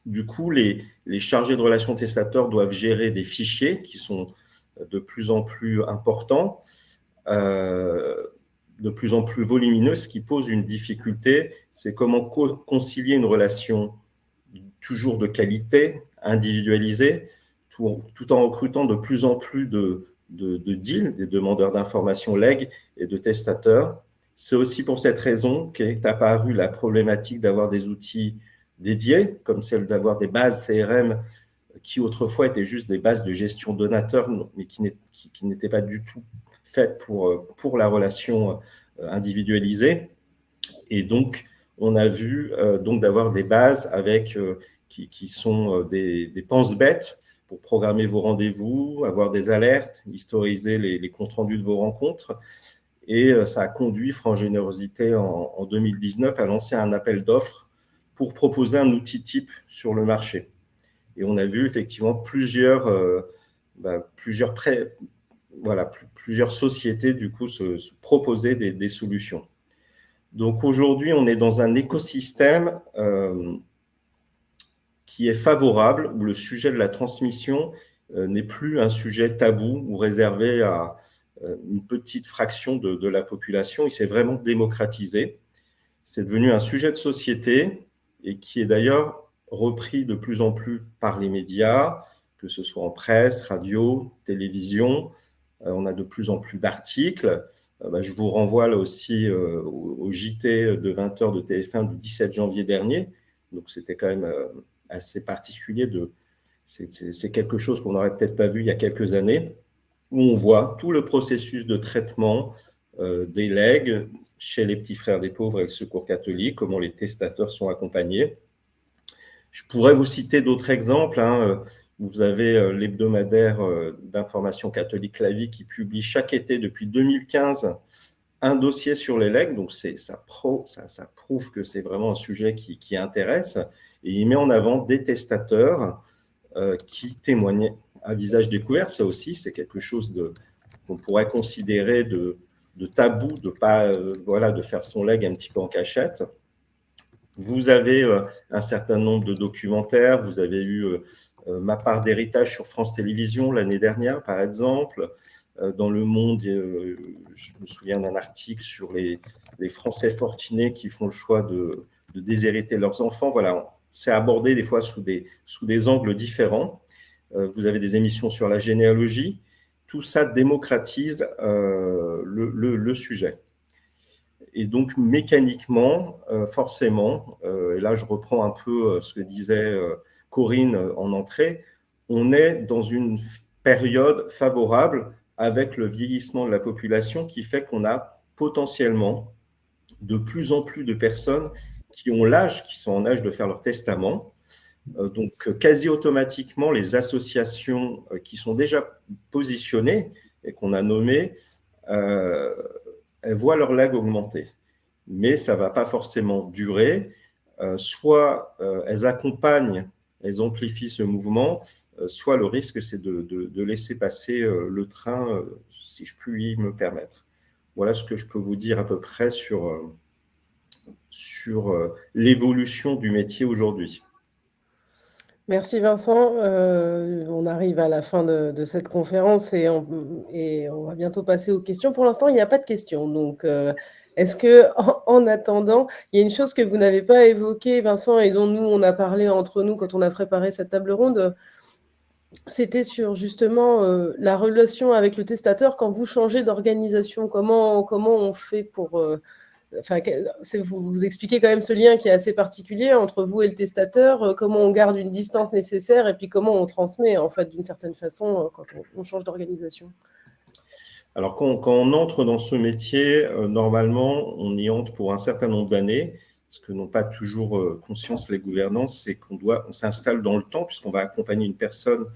Du coup, les chargés de relations testateurs doivent gérer des fichiers qui sont de plus en plus importants, de plus en plus volumineux, ce qui pose une difficulté, c'est comment concilier une relation toujours de qualité, individualisée, tout en recrutant de plus en plus de deals, des demandeurs d'informations legs et de testateurs. C'est aussi pour cette raison qu'est apparue la problématique d'avoir des outils dédiés, comme celle d'avoir des bases CRM qui autrefois étaient juste des bases de gestion donateur, mais qui n'étaient pas du tout faites pour la relation individualisée. Et donc, on a vu d'avoir des bases qui sont des pense-bêtes pour programmer vos rendez-vous, avoir des alertes, historiser les comptes rendus de vos rencontres. Et ça a conduit Franc Générosité en 2019 à lancer un appel d'offres pour proposer un outil type sur le marché. Et on a vu effectivement plusieurs sociétés du coup se proposer des solutions. Donc aujourd'hui, on est dans un écosystème qui est favorable, où le sujet de la transmission n'est plus un sujet tabou ou réservé à une petite fraction de la population. Il s'est vraiment démocratisé. C'est devenu un sujet de société et qui est d'ailleurs repris de plus en plus par les médias, que ce soit en presse, radio, télévision. On a de plus en plus d'articles. Je vous renvoie là aussi au JT de 20h de TF1 du 17 janvier dernier. Donc, c'était quand même assez particulier. C'est quelque chose qu'on n'aurait peut-être pas vu il y a quelques années, où on voit tout le processus de traitement des legs chez les petits frères des pauvres et le Secours catholique, comment les testateurs sont accompagnés. Je pourrais vous citer d'autres exemples. Vous avez l'hebdomadaire d'information catholique La Vie qui publie chaque été depuis 2015 un dossier sur les legs. Donc, ça prouve que c'est vraiment un sujet qui intéresse. Et il met en avant des testateurs qui témoignent à visage découvert. Ça aussi, c'est quelque chose qu'on pourrait considérer de tabou de pas de faire son legs un petit peu en cachette. Vous avez un certain nombre de documentaires. Vous avez eu Ma part d'héritage sur France Télévisions l'année dernière, par exemple. Dans Le Monde, je me souviens d'un article sur les Français fortunés qui font le choix de déshériter leurs enfants. Voilà, c'est abordé des fois sous des angles différents. Vous avez des émissions sur la généalogie. Tout ça démocratise le sujet. Et donc, mécaniquement, forcément, et là, je reprends un peu ce que disait Corinne en entrée, on est dans une période favorable avec le vieillissement de la population qui fait qu'on a potentiellement de plus en plus de personnes qui sont en âge de faire leur testament. Donc, quasi automatiquement, les associations qui sont déjà positionnées et qu'on a nommées, elles voient leur legs augmenter. Mais ça ne va pas forcément durer. Soit elles accompagnent, elles amplifient ce mouvement, soit le risque, c'est de laisser passer le train, si je puis me permettre. Voilà ce que je peux vous dire à peu près sur l'évolution du métier aujourd'hui. Merci Vincent. On arrive à la fin de cette conférence et on va bientôt passer aux questions. Pour l'instant, il n'y a pas de questions. Donc, est-ce que, en attendant, il y a une chose que vous n'avez pas évoquée, Vincent, et dont nous, on a parlé entre nous quand on a préparé cette table ronde, c'était sur justement la relation avec le testateur quand vous changez d'organisation. Comment on fait pour... vous expliquez quand même ce lien qui est assez particulier entre vous et le testateur, comment on garde une distance nécessaire et puis comment on transmet, en fait, d'une certaine façon, quand on change d'organisation. Alors, quand on entre dans ce métier, normalement, on y entre pour un certain nombre d'années. Ce que n'ont pas toujours conscience les gouvernants, c'est qu'on s'installe dans le temps puisqu'on va accompagner une personne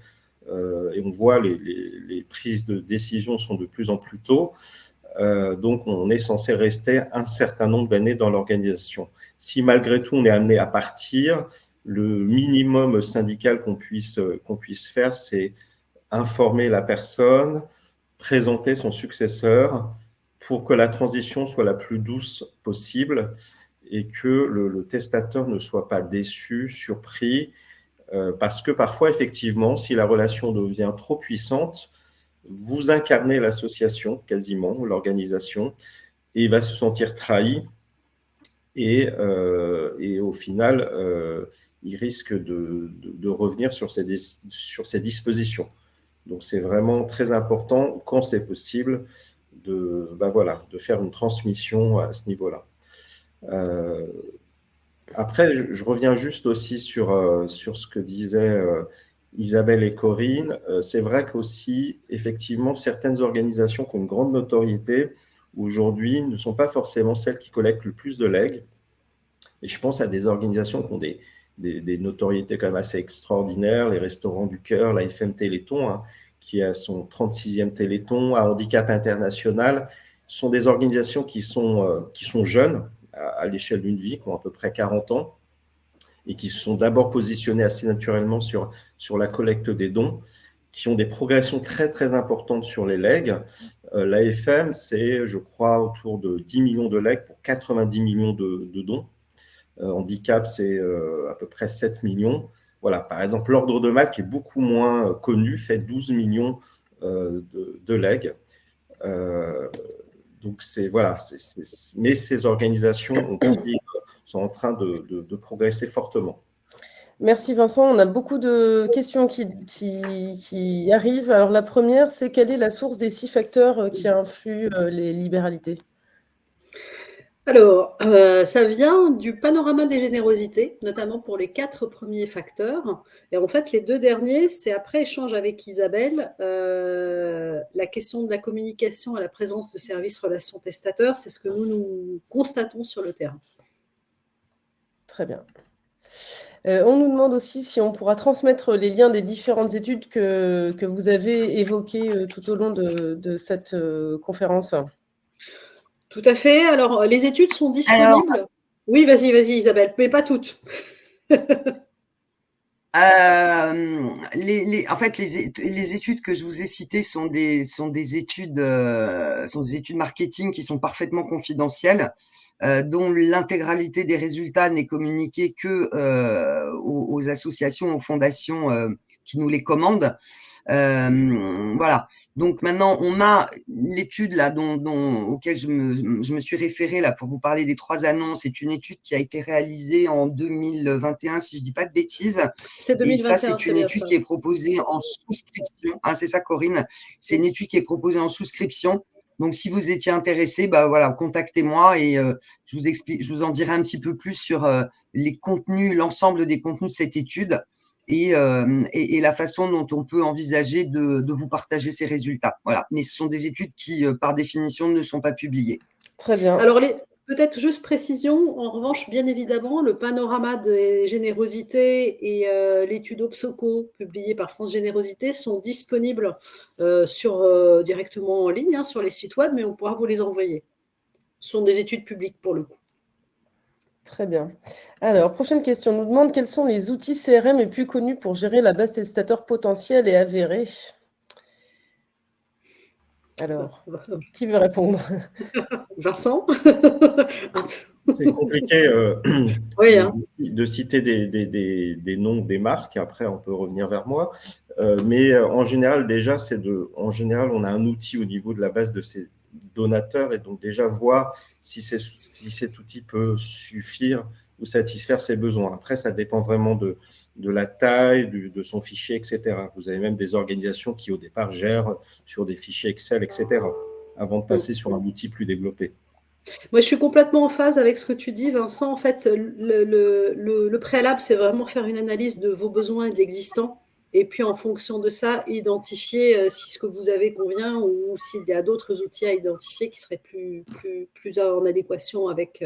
et on voit les prises de décision sont de plus en plus tôt. Donc, on est censé rester un certain nombre d'années dans l'organisation. Si malgré tout, on est amené à partir, le minimum syndical qu'on puisse faire, c'est informer la personne, présenter son successeur pour que la transition soit la plus douce possible et que le testateur ne soit pas déçu, surpris, parce que parfois, effectivement, si la relation devient trop puissante, vous incarnez l'association, quasiment, l'organisation, et il va se sentir trahi. Et au final, il risque de revenir sur ses dispositions. Donc, c'est vraiment très important, quand c'est possible, de faire une transmission à ce niveau-là. Après, je reviens juste aussi sur ce que disaient Isabelle et Corinne. C'est vrai qu'aussi, effectivement, certaines organisations qui ont une grande notoriété aujourd'hui ne sont pas forcément celles qui collectent le plus de legs. Et je pense à des organisations qui ont des notoriétés quand même assez extraordinaires, les Restaurants du Cœur, la FM Téléthon, qui a son 36e Téléthon, à Handicap International. Ce sont des organisations qui sont jeunes à l'échelle d'une vie, qui ont à peu près 40 ans, et qui se sont d'abord positionnés assez naturellement sur la collecte des dons, qui ont des progressions très, très importantes sur les legs. L'AFM, c'est, je crois, autour de 10 millions de legs pour 90 millions de dons. Handicap, c'est à peu près 7 millions. Voilà, par exemple, l'Ordre de Malte, qui est beaucoup moins connu, fait 12 millions de legs. Donc, mais ces organisations sont en train de progresser fortement. Merci Vincent. On a beaucoup de questions qui arrivent. Alors, la première, c'est quelle est la source des 6 facteurs qui influent les libéralités ? Alors, ça vient du panorama des générosités, notamment pour les 4 premiers facteurs. Et en fait, les 2 derniers, c'est après échange avec Isabelle, la question de la communication à la présence de services relations testateurs, c'est ce que nous constatons sur le terrain. Très bien. On nous demande aussi si on pourra transmettre les liens des différentes études que vous avez évoquées tout au long de cette conférence. Tout à fait. Alors, les études sont disponibles. Oui, vas-y, Isabelle, mais pas toutes. En fait, les études que je vous ai citées sont des études marketing qui sont parfaitement confidentielles, dont l'intégralité des résultats n'est communiquée que aux associations, aux fondations qui nous les commandent. Voilà. Donc maintenant, on a l'étude là auquel je me suis référée là pour vous parler des 3 annonces. C'est une étude qui a été réalisée en 2021, si je dis pas de bêtises. C'est Et ça, 2021, c'est une bien étude ça. qui est proposée en souscription. Ah, c'est ça, Corinne. C'est une étude qui est proposée en souscription. Donc, si vous étiez intéressé, bah voilà, contactez-moi et je vous en dirai un petit peu plus sur les contenus, l'ensemble des contenus de cette étude et la façon dont on peut envisager de vous partager ces résultats. Voilà. Mais ce sont des études qui, par définition, ne sont pas publiées. Très bien. Alors, peut-être juste précision, en revanche, bien évidemment, le panorama des générosités et l'étude Obsoco publiée par France Générosité sont disponibles directement en ligne sur les sites web, mais on pourra vous les envoyer. Ce sont des études publiques pour le coup. Très bien. Alors, prochaine question. On nous demande quels sont les outils CRM les plus connus pour gérer la base testateurs potentiels et avérés. Alors, qui veut répondre? Vincent? C'est compliqué Oui, de citer des noms des marques. Après, on peut revenir vers moi. Mais en général, déjà, en général, on a un outil au niveau de la base de ces donateurs et donc déjà voir si cet outil peut suffire ou satisfaire ses besoins. Après, ça dépend vraiment de la taille, de son fichier, etc. Vous avez même des organisations qui, au départ, gèrent sur des fichiers Excel, etc., avant de passer sur un outil plus développé. Moi, je suis complètement en phase avec ce que tu dis, Vincent. En fait, le préalable, c'est vraiment faire une analyse de vos besoins et de l'existant. Et puis, en fonction de ça, identifier si ce que vous avez convient ou s'il y a d'autres outils à identifier qui seraient plus en adéquation avec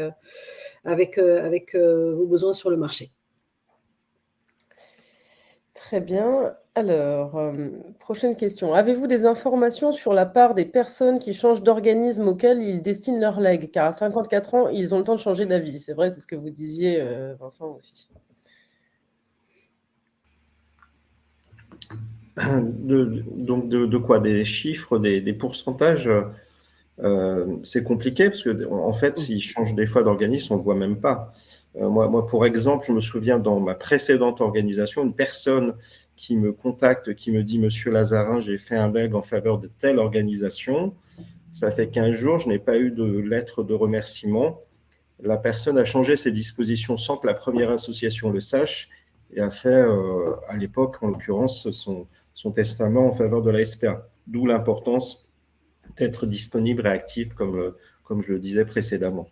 vos besoins sur le marché. Très bien. Alors, prochaine question. Avez-vous des informations sur la part des personnes qui changent d'organisme auquel ils destinent leur legs? Car à 54 ans, ils ont le temps de changer d'avis. C'est vrai, c'est ce que vous disiez, Vincent, aussi. Donc, de quoi? Des chiffres, des pourcentages? C'est compliqué parce que, en fait, s'ils changent des fois d'organisme, on ne le voit même pas. Moi, pour exemple, je me souviens dans ma précédente organisation, une personne qui me contacte, qui me dit « Monsieur Lazarin, j'ai fait un leg en faveur de telle organisation. Ça fait 15 jours, je n'ai pas eu de lettre de remerciement. » La personne a changé ses dispositions sans que la première association le sache et a fait, à l'époque, en l'occurrence, son testament en faveur de la SPA. D'où l'importance d'être disponible et actif, comme je le disais précédemment.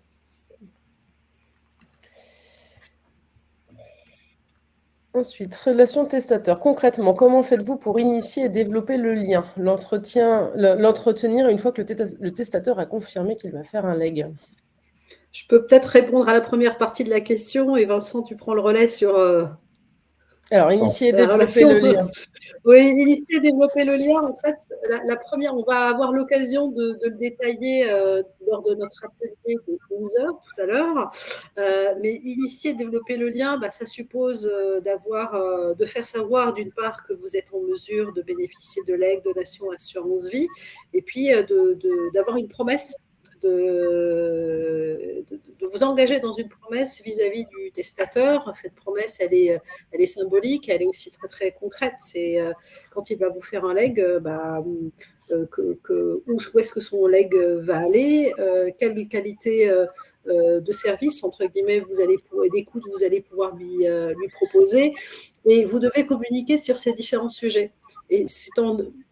Ensuite, relation testateur. Concrètement, comment faites-vous pour initier et développer le lien, l'entretenir une fois que le testateur a confirmé qu'il va faire un leg? Je peux peut-être répondre à la première partie de la question et Vincent, tu prends le relais sur… Alors, initier et développer le lien. Oui, initier et développer le lien, en fait, la première, on va avoir l'occasion de le détailler lors de notre atelier de 11 heures tout à l'heure, mais initier et développer le lien, ça suppose de faire savoir d'une part que vous êtes en mesure de bénéficier de l'aide, donation, assurance vie, et puis d'avoir une promesse, de vous engager dans une promesse vis-à-vis du testateur. Cette promesse, elle est symbolique, elle est aussi très, très concrète. C'est quand il va vous faire un leg, où est-ce que son leg va aller, quelle qualité de service, entre guillemets, d'écoute vous allez pouvoir lui proposer. Et vous devez communiquer sur ces différents sujets. Et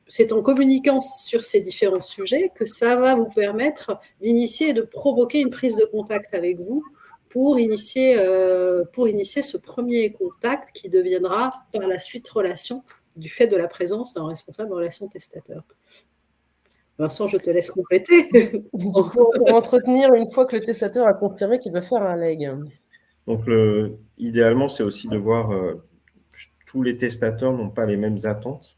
c'est en communiquant sur ces différents sujets que ça va vous permettre d'initier et de provoquer une prise de contact avec vous pour initier ce premier contact qui deviendra par la suite relation du fait de la présence d'un responsable en relation testateur. Vincent, je te laisse compléter. Du coup, pour entretenir une fois que le testateur a confirmé qu'il va faire un leg. Donc, idéalement, c'est aussi de voir tous les testateurs n'ont pas les mêmes attentes.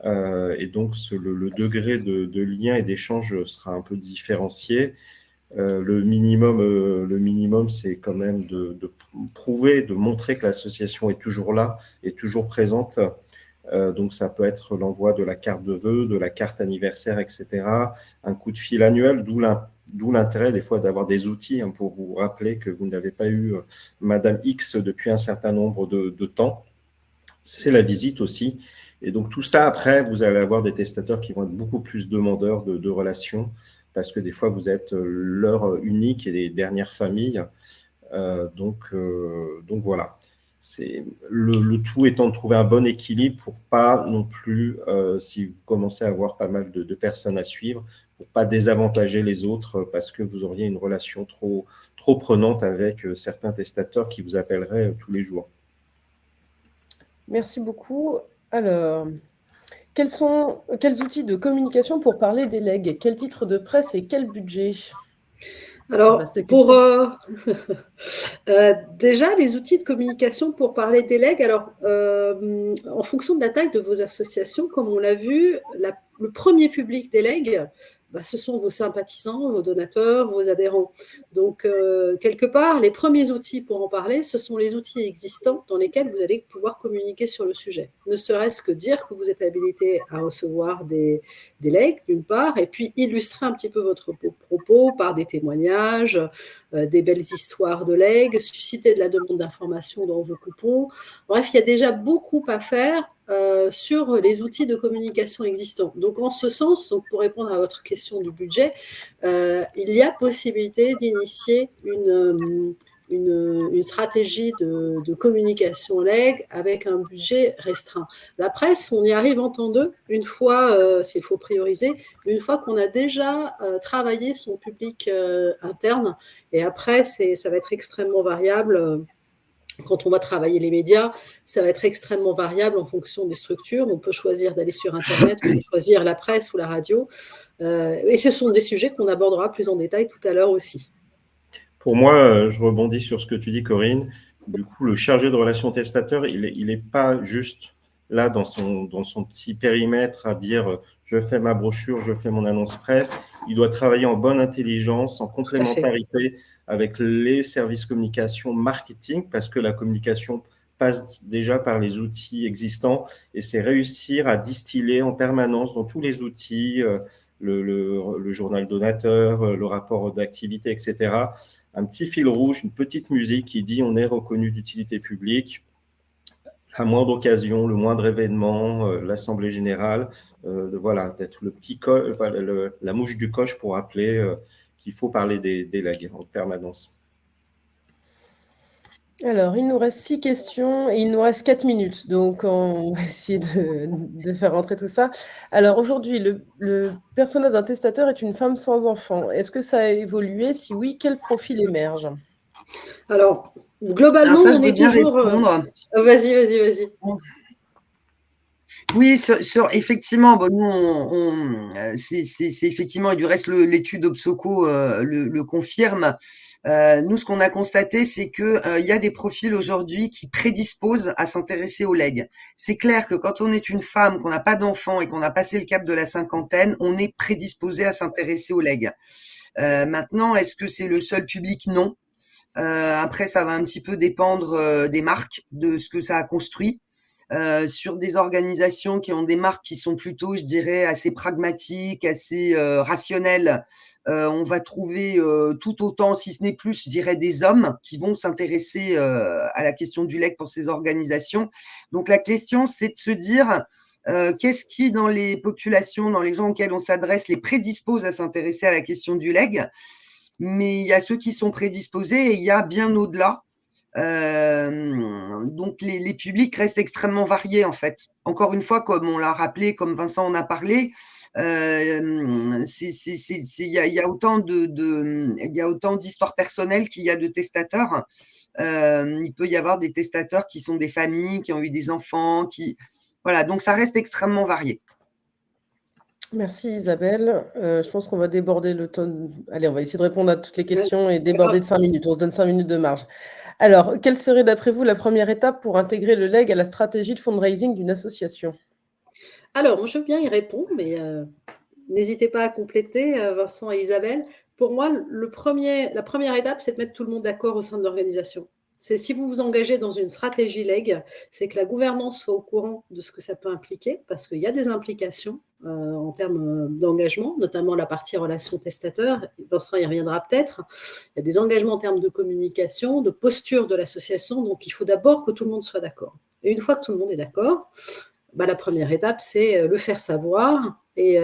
Et donc, le degré de lien et d'échange sera un peu différencié. Le minimum, c'est quand même de prouver, de montrer que l'association est toujours là, est toujours présente. Donc, ça peut être l'envoi de la carte de vœux, de la carte anniversaire, etc. Un coup de fil annuel, d'où l'intérêt des fois d'avoir des outils pour vous rappeler que vous n'avez pas eu Madame X depuis un certain nombre de temps. C'est la visite aussi. Et donc, tout ça, après, vous allez avoir des testateurs qui vont être beaucoup plus demandeurs de relations, parce que des fois, vous êtes l'heure unique et les dernières familles. Donc voilà. Le tout étant de trouver un bon équilibre pour pas non plus, si vous commencez à avoir pas mal de personnes à suivre, pour pas désavantager les autres parce que vous auriez une relation trop prenante avec certains testateurs qui vous appelleraient tous les jours. Merci beaucoup. Alors, quels outils de communication pour parler des legs? Quel titre de presse et quel budget? Alors, déjà, les outils de communication pour parler des legs, alors, en fonction de la taille de vos associations, comme on l'a vu, le premier public des legs, ce sont vos sympathisants, vos donateurs, vos adhérents. Donc, quelque part, les premiers outils pour en parler, ce sont les outils existants dans lesquels vous allez pouvoir communiquer sur le sujet. Ne serait-ce que dire que vous êtes habilité à recevoir des legs, d'une part, et puis illustrer un petit peu votre propos par des témoignages, des belles histoires de legs, susciter de la demande d'information dans vos coupons. Bref, il y a déjà beaucoup à faire sur les outils de communication existants. Donc, en ce sens, pour répondre à votre question du budget, il y a possibilité d'initier une stratégie de communication leg avec un budget restreint. La presse, on y arrive en temps deux, une fois, s'il faut prioriser, une fois qu'on a déjà travaillé son public interne. Et après, ça va être extrêmement variable. Quand on va travailler les médias, ça va être extrêmement variable en fonction des structures. On peut choisir d'aller sur Internet, on peut choisir la presse ou la radio. Et ce sont des sujets qu'on abordera plus en détail tout à l'heure aussi. Pour moi, je rebondis sur ce que tu dis, Corinne. Du coup, le chargé de relations testateur, il n'est pas juste là dans son petit périmètre à dire je fais ma brochure, je fais mon annonce presse. Il doit travailler en bonne intelligence, en complémentarité avec les services communication marketing, parce que la communication passe déjà par les outils existants et c'est réussir à distiller en permanence dans tous les outils, le journal donateur, le rapport d'activité, etc., un petit fil rouge, une petite musique qui dit on est reconnu d'utilité publique. La moindre occasion, le moindre événement, l'Assemblée générale, voilà, d'être le petit la mouche du coche pour rappeler qu'il faut parler des legs en permanence. Alors, il nous reste 6 questions et il nous reste 4 minutes. Donc, on va essayer de faire rentrer tout ça. Alors, aujourd'hui, le persona d'un testateur est une femme sans enfant. Est-ce que ça a évolué? Si oui, quel profil émerge? Alors, globalement, on est toujours… Vas-y. Oui, effectivement, nous, c'est effectivement, et du reste, l'étude Obsoco le confirme. Nous, ce qu'on a constaté, c'est que il y a des profils aujourd'hui qui prédisposent à s'intéresser aux legs. C'est clair que quand on est une femme, qu'on n'a pas d'enfant et qu'on a passé le cap de la cinquantaine, on est prédisposé à s'intéresser aux legs. Maintenant, est-ce que c'est le seul public? Non. Après, ça va un petit peu dépendre des marques, de ce que ça a construit. Sur des organisations qui ont des marques qui sont plutôt, je dirais, assez pragmatiques, assez rationnelles, on va trouver tout autant, si ce n'est plus, je dirais, des hommes qui vont s'intéresser à la question du leg pour ces organisations. Donc la question, c'est de se dire qu'est-ce qui, dans les populations, dans les gens auxquels on s'adresse, les prédispose à s'intéresser à la question du leg. Mais il y a ceux qui sont prédisposés et il y a bien au-delà. Donc les publics restent extrêmement variés en fait. Encore une fois, comme on l'a rappelé, comme Vincent en a parlé, il y a autant d'histoires personnelles qu'il y a de testateurs. Il peut y avoir des testateurs qui sont des familles, qui ont eu des enfants, voilà. Donc ça reste extrêmement varié. Merci Isabelle. Je pense qu'on va déborder le temps. Allez, on va essayer de répondre à toutes les questions et déborder de 5 minutes. On se donne 5 minutes de marge. Alors, quelle serait d'après vous la première étape pour intégrer le leg à la stratégie de fundraising d'une association? Alors, moi je veux bien y répondre, mais n'hésitez pas à compléter, Vincent et Isabelle. pour moi, la première étape, c'est de mettre tout le monde d'accord au sein de l'organisation. C'est si vous vous engagez dans une stratégie LEG, c'est que la gouvernance soit au courant de ce que ça peut impliquer, parce qu'il y a des implications en termes d'engagement, notamment la partie relations testateurs. Vincent y reviendra peut-être. Il y a des engagements en termes de communication, de posture de l'association, donc il faut d'abord que tout le monde soit d'accord. Et une fois que tout le monde est d'accord, la première étape, c'est le faire savoir. Et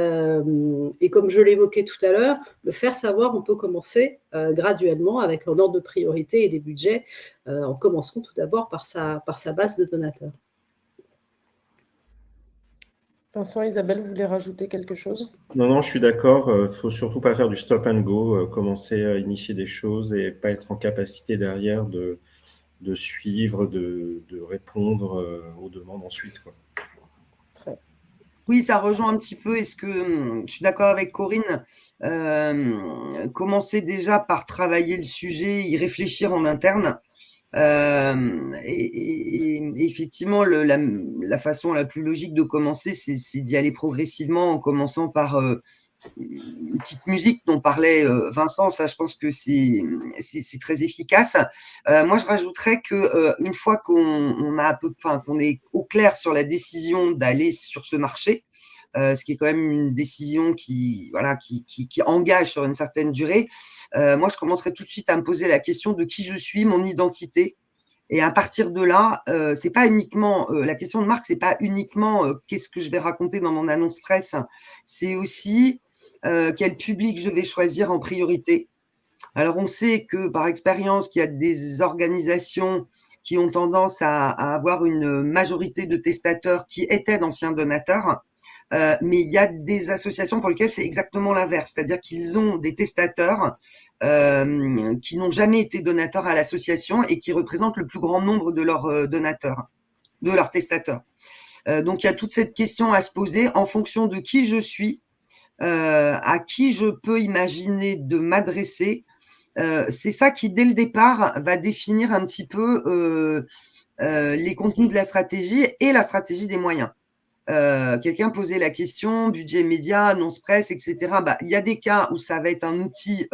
comme je l'évoquais tout à l'heure, le faire savoir, on peut commencer graduellement avec un ordre de priorité et des budgets, en commençant tout d'abord par sa base de donateurs. Vincent, Isabelle, vous voulez rajouter quelque chose? Non, je suis d'accord. Il ne faut surtout pas faire du stop and go, commencer à initier des choses et pas être en capacité derrière de suivre, de répondre aux demandes ensuite, quoi. Oui, ça rejoint un petit peu. Est-ce que je suis d'accord avec Corinne, commencer déjà par travailler le sujet, y réfléchir en interne. Et effectivement, la façon la plus logique de commencer, c'est d'y aller progressivement en commençant par une petite musique dont parlait Vincent. Ça, je pense que c'est très efficace. Moi, je rajouterais que une fois qu'on est au clair sur la décision d'aller sur ce marché, ce qui est quand même une décision qui engage sur une certaine durée. Moi, je commencerai tout de suite à me poser la question de qui je suis, mon identité. Et à partir de là, c'est pas uniquement la question de marque, c'est pas uniquement qu'est-ce que je vais raconter dans mon annonce presse, c'est aussi quel public je vais choisir en priorité. Alors, on sait que par expérience, qu'il y a des organisations qui ont tendance à avoir une majorité de testateurs qui étaient d'anciens donateurs. Mais il y a des associations pour lesquelles c'est exactement l'inverse, c'est-à-dire qu'ils ont des testateurs qui n'ont jamais été donateurs à l'association et qui représentent le plus grand nombre de leurs donateurs, de leurs testateurs. Donc il y a toute cette question à se poser en fonction de qui je suis, à qui je peux imaginer de m'adresser. C'est ça qui, dès le départ, va définir un petit peu les contenus de la stratégie et la stratégie des moyens. Quelqu'un posait la question, budget média, annonce presse, etc. Il y a des cas où ça va être un outil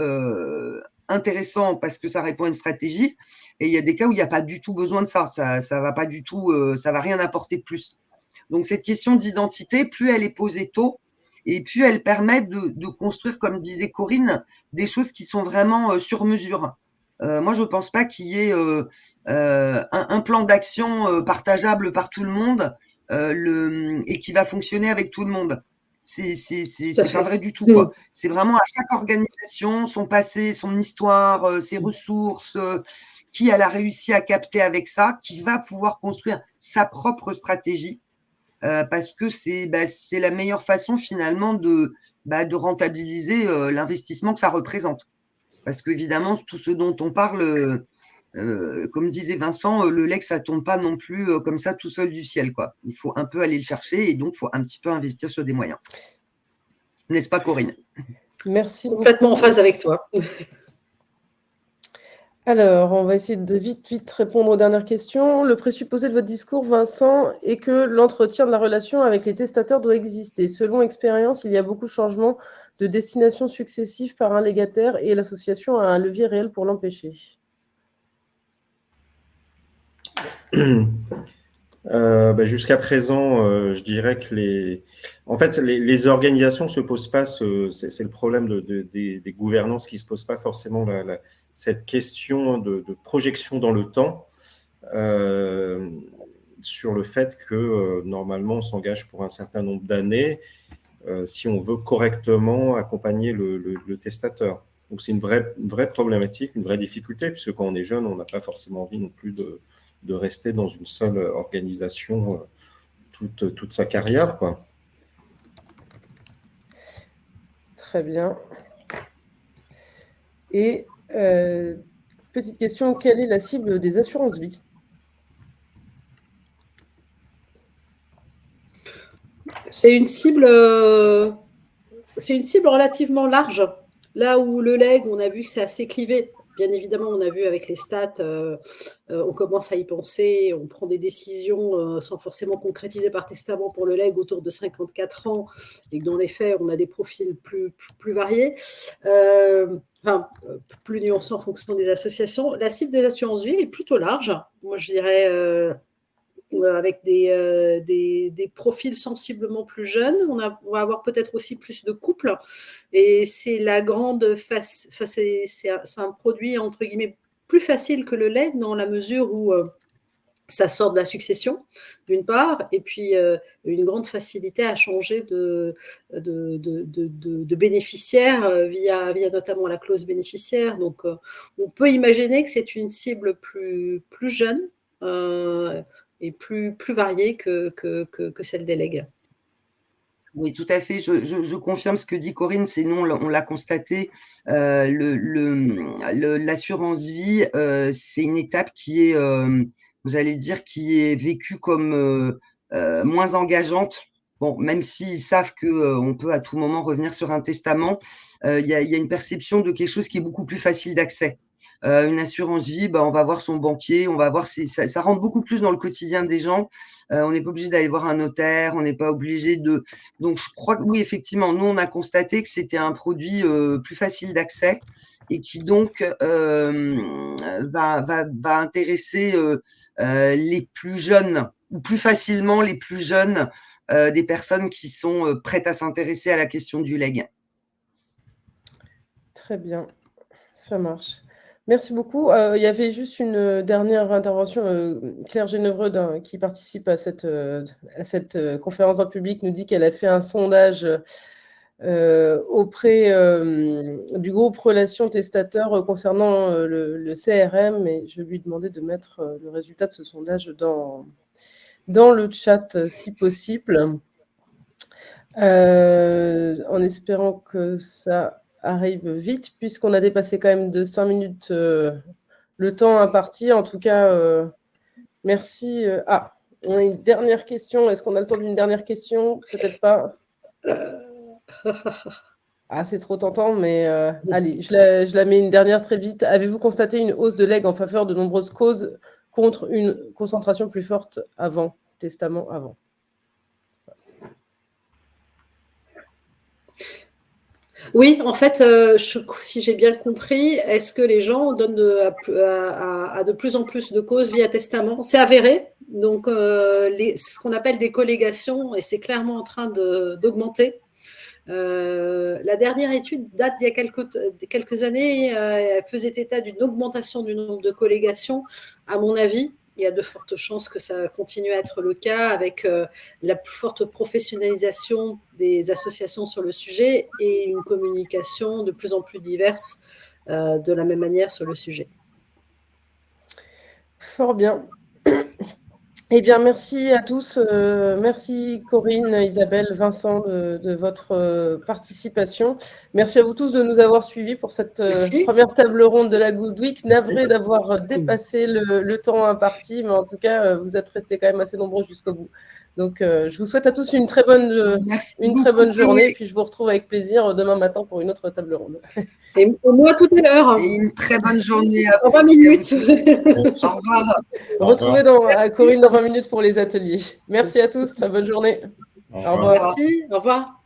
intéressant parce que ça répond à une stratégie, et il y a des cas où il n'y a pas du tout besoin de ça. Ça va pas du tout, ça va rien apporter de plus. Donc cette question d'identité, plus elle est posée tôt, et plus elle permet de construire, comme disait Corinne, des choses qui sont vraiment sur mesure. Moi, je ne pense pas qu'il y ait un plan d'action partageable par tout le monde et qui va fonctionner avec tout le monde. C'est pas vrai du tout, quoi. C'est vraiment à chaque organisation, son passé, son histoire, ses ressources, qui elle a réussi à capter avec ça, qui va pouvoir construire sa propre stratégie. Parce que c'est la meilleure façon finalement de rentabiliser l'investissement que ça représente. Parce qu'évidemment, tout ce dont on parle, comme disait Vincent, le LEG, ça tombe pas non plus comme ça tout seul du ciel, quoi. Il faut un peu aller le chercher et donc il faut un petit peu investir sur des moyens. N'est-ce pas, Corinne? Merci. Complètement en phase avec toi. Alors, on va essayer de vite répondre aux dernières questions. Le présupposé de votre discours, Vincent, est que l'entretien de la relation avec les testateurs doit exister. Selon expérience, il y a beaucoup de changements de destination successifs par un légataire et l'association a un levier réel pour l'empêcher. Jusqu'à présent, je dirais que les organisations ne se posent pas, c'est le problème des gouvernances qui ne se posent pas forcément cette question de projection dans le temps sur le fait que normalement on s'engage pour un certain nombre d'années si on veut correctement accompagner le testateur. Donc c'est une vraie problématique, une vraie difficulté, puisque quand on est jeune, on n'a pas forcément envie non plus de rester dans une seule organisation toute sa carrière, quoi. Très bien. Et petite question, quelle est la cible des assurances vie? C'est une cible relativement large. Là où le LEG, on a vu que c'est assez clivé. Bien évidemment, on a vu avec les stats, on commence à y penser, on prend des décisions sans forcément concrétiser par testament pour le LEG autour de 54 ans, et que dans les faits, on a des profils plus variés. enfin, plus nuancé en fonction des associations. La cible des assurances vie est plutôt large. Moi, je dirais avec des profils sensiblement plus jeunes. On va avoir peut-être aussi plus de couples. Et c'est la grande c'est un produit, entre guillemets, plus facile que le lait dans la mesure où ça sort de la succession, d'une part, et puis une grande facilité à changer de bénéficiaire via notamment la clause bénéficiaire. Donc, on peut imaginer que c'est une cible plus jeune et plus variée que celle des legs. Oui, tout à fait. Je confirme ce que dit Corinne. C'est nous, on l'a constaté. L'assurance vie, c'est une étape qui est, vous allez dire, qui est vécue comme moins engageante. Bon, même s'ils savent que on peut à tout moment revenir sur un testament, il y a une perception de quelque chose qui est beaucoup plus facile d'accès. Une assurance vie, on va voir son banquier, on va voir ça rentre beaucoup plus dans le quotidien des gens. On n'est pas obligé d'aller voir un notaire, on n'est pas obligé de. Donc, je crois que oui, effectivement, nous, on a constaté que c'était un produit plus facile d'accès et qui donc va intéresser les plus jeunes, ou plus facilement les plus jeunes des personnes qui sont prêtes à s'intéresser à la question du leg. Très bien, ça marche. Merci beaucoup. Il y avait juste une dernière intervention. Claire Génevreux, qui participe à cette conférence en public, nous dit qu'elle a fait un sondage auprès du groupe Relations Testateurs concernant le CRM, et je lui ai demandé de mettre le résultat de ce sondage dans le chat, si possible, en espérant que ça arrive vite, puisqu'on a dépassé quand même de 5 minutes le temps imparti. En tout cas, merci. On a une dernière question. Est-ce qu'on a le temps d'une dernière question? Peut-être pas. C'est trop tentant, mais allez, je la mets une dernière très vite. Avez-vous constaté une hausse de legs en faveur de nombreuses causes contre une concentration plus forte avant, testament avant? Oui, en fait, si j'ai bien compris, est-ce que les gens donnent à de plus en plus de causes via testament? C'est avéré. Donc, ce qu'on appelle des collégations, et c'est clairement en train d'augmenter. La dernière étude date d'il y a quelques années, elle faisait état d'une augmentation du nombre de collégations. À mon avis, il y a de fortes chances que ça continue à être le cas avec la plus forte professionnalisation des associations sur le sujet et une communication de plus en plus diverse de la même manière sur le sujet. Fort bien. Eh bien, merci à tous. Merci Corinne, Isabelle, Vincent de votre participation. Merci à vous tous de nous avoir suivis pour cette première table ronde de la Good Week. Navré d'avoir dépassé le temps imparti, mais en tout cas, vous êtes restés quand même assez nombreux jusqu'au bout. Donc, je vous souhaite à tous une très bonne journée, puis je vous retrouve avec plaisir demain matin pour une autre table ronde. Et moi tout à l'heure. Et une très bonne journée à 20 minutes. Au revoir. Retrouvez Corinne dans 20 minutes pour les ateliers. Merci à tous, très bonne journée. Au revoir. Merci, au revoir.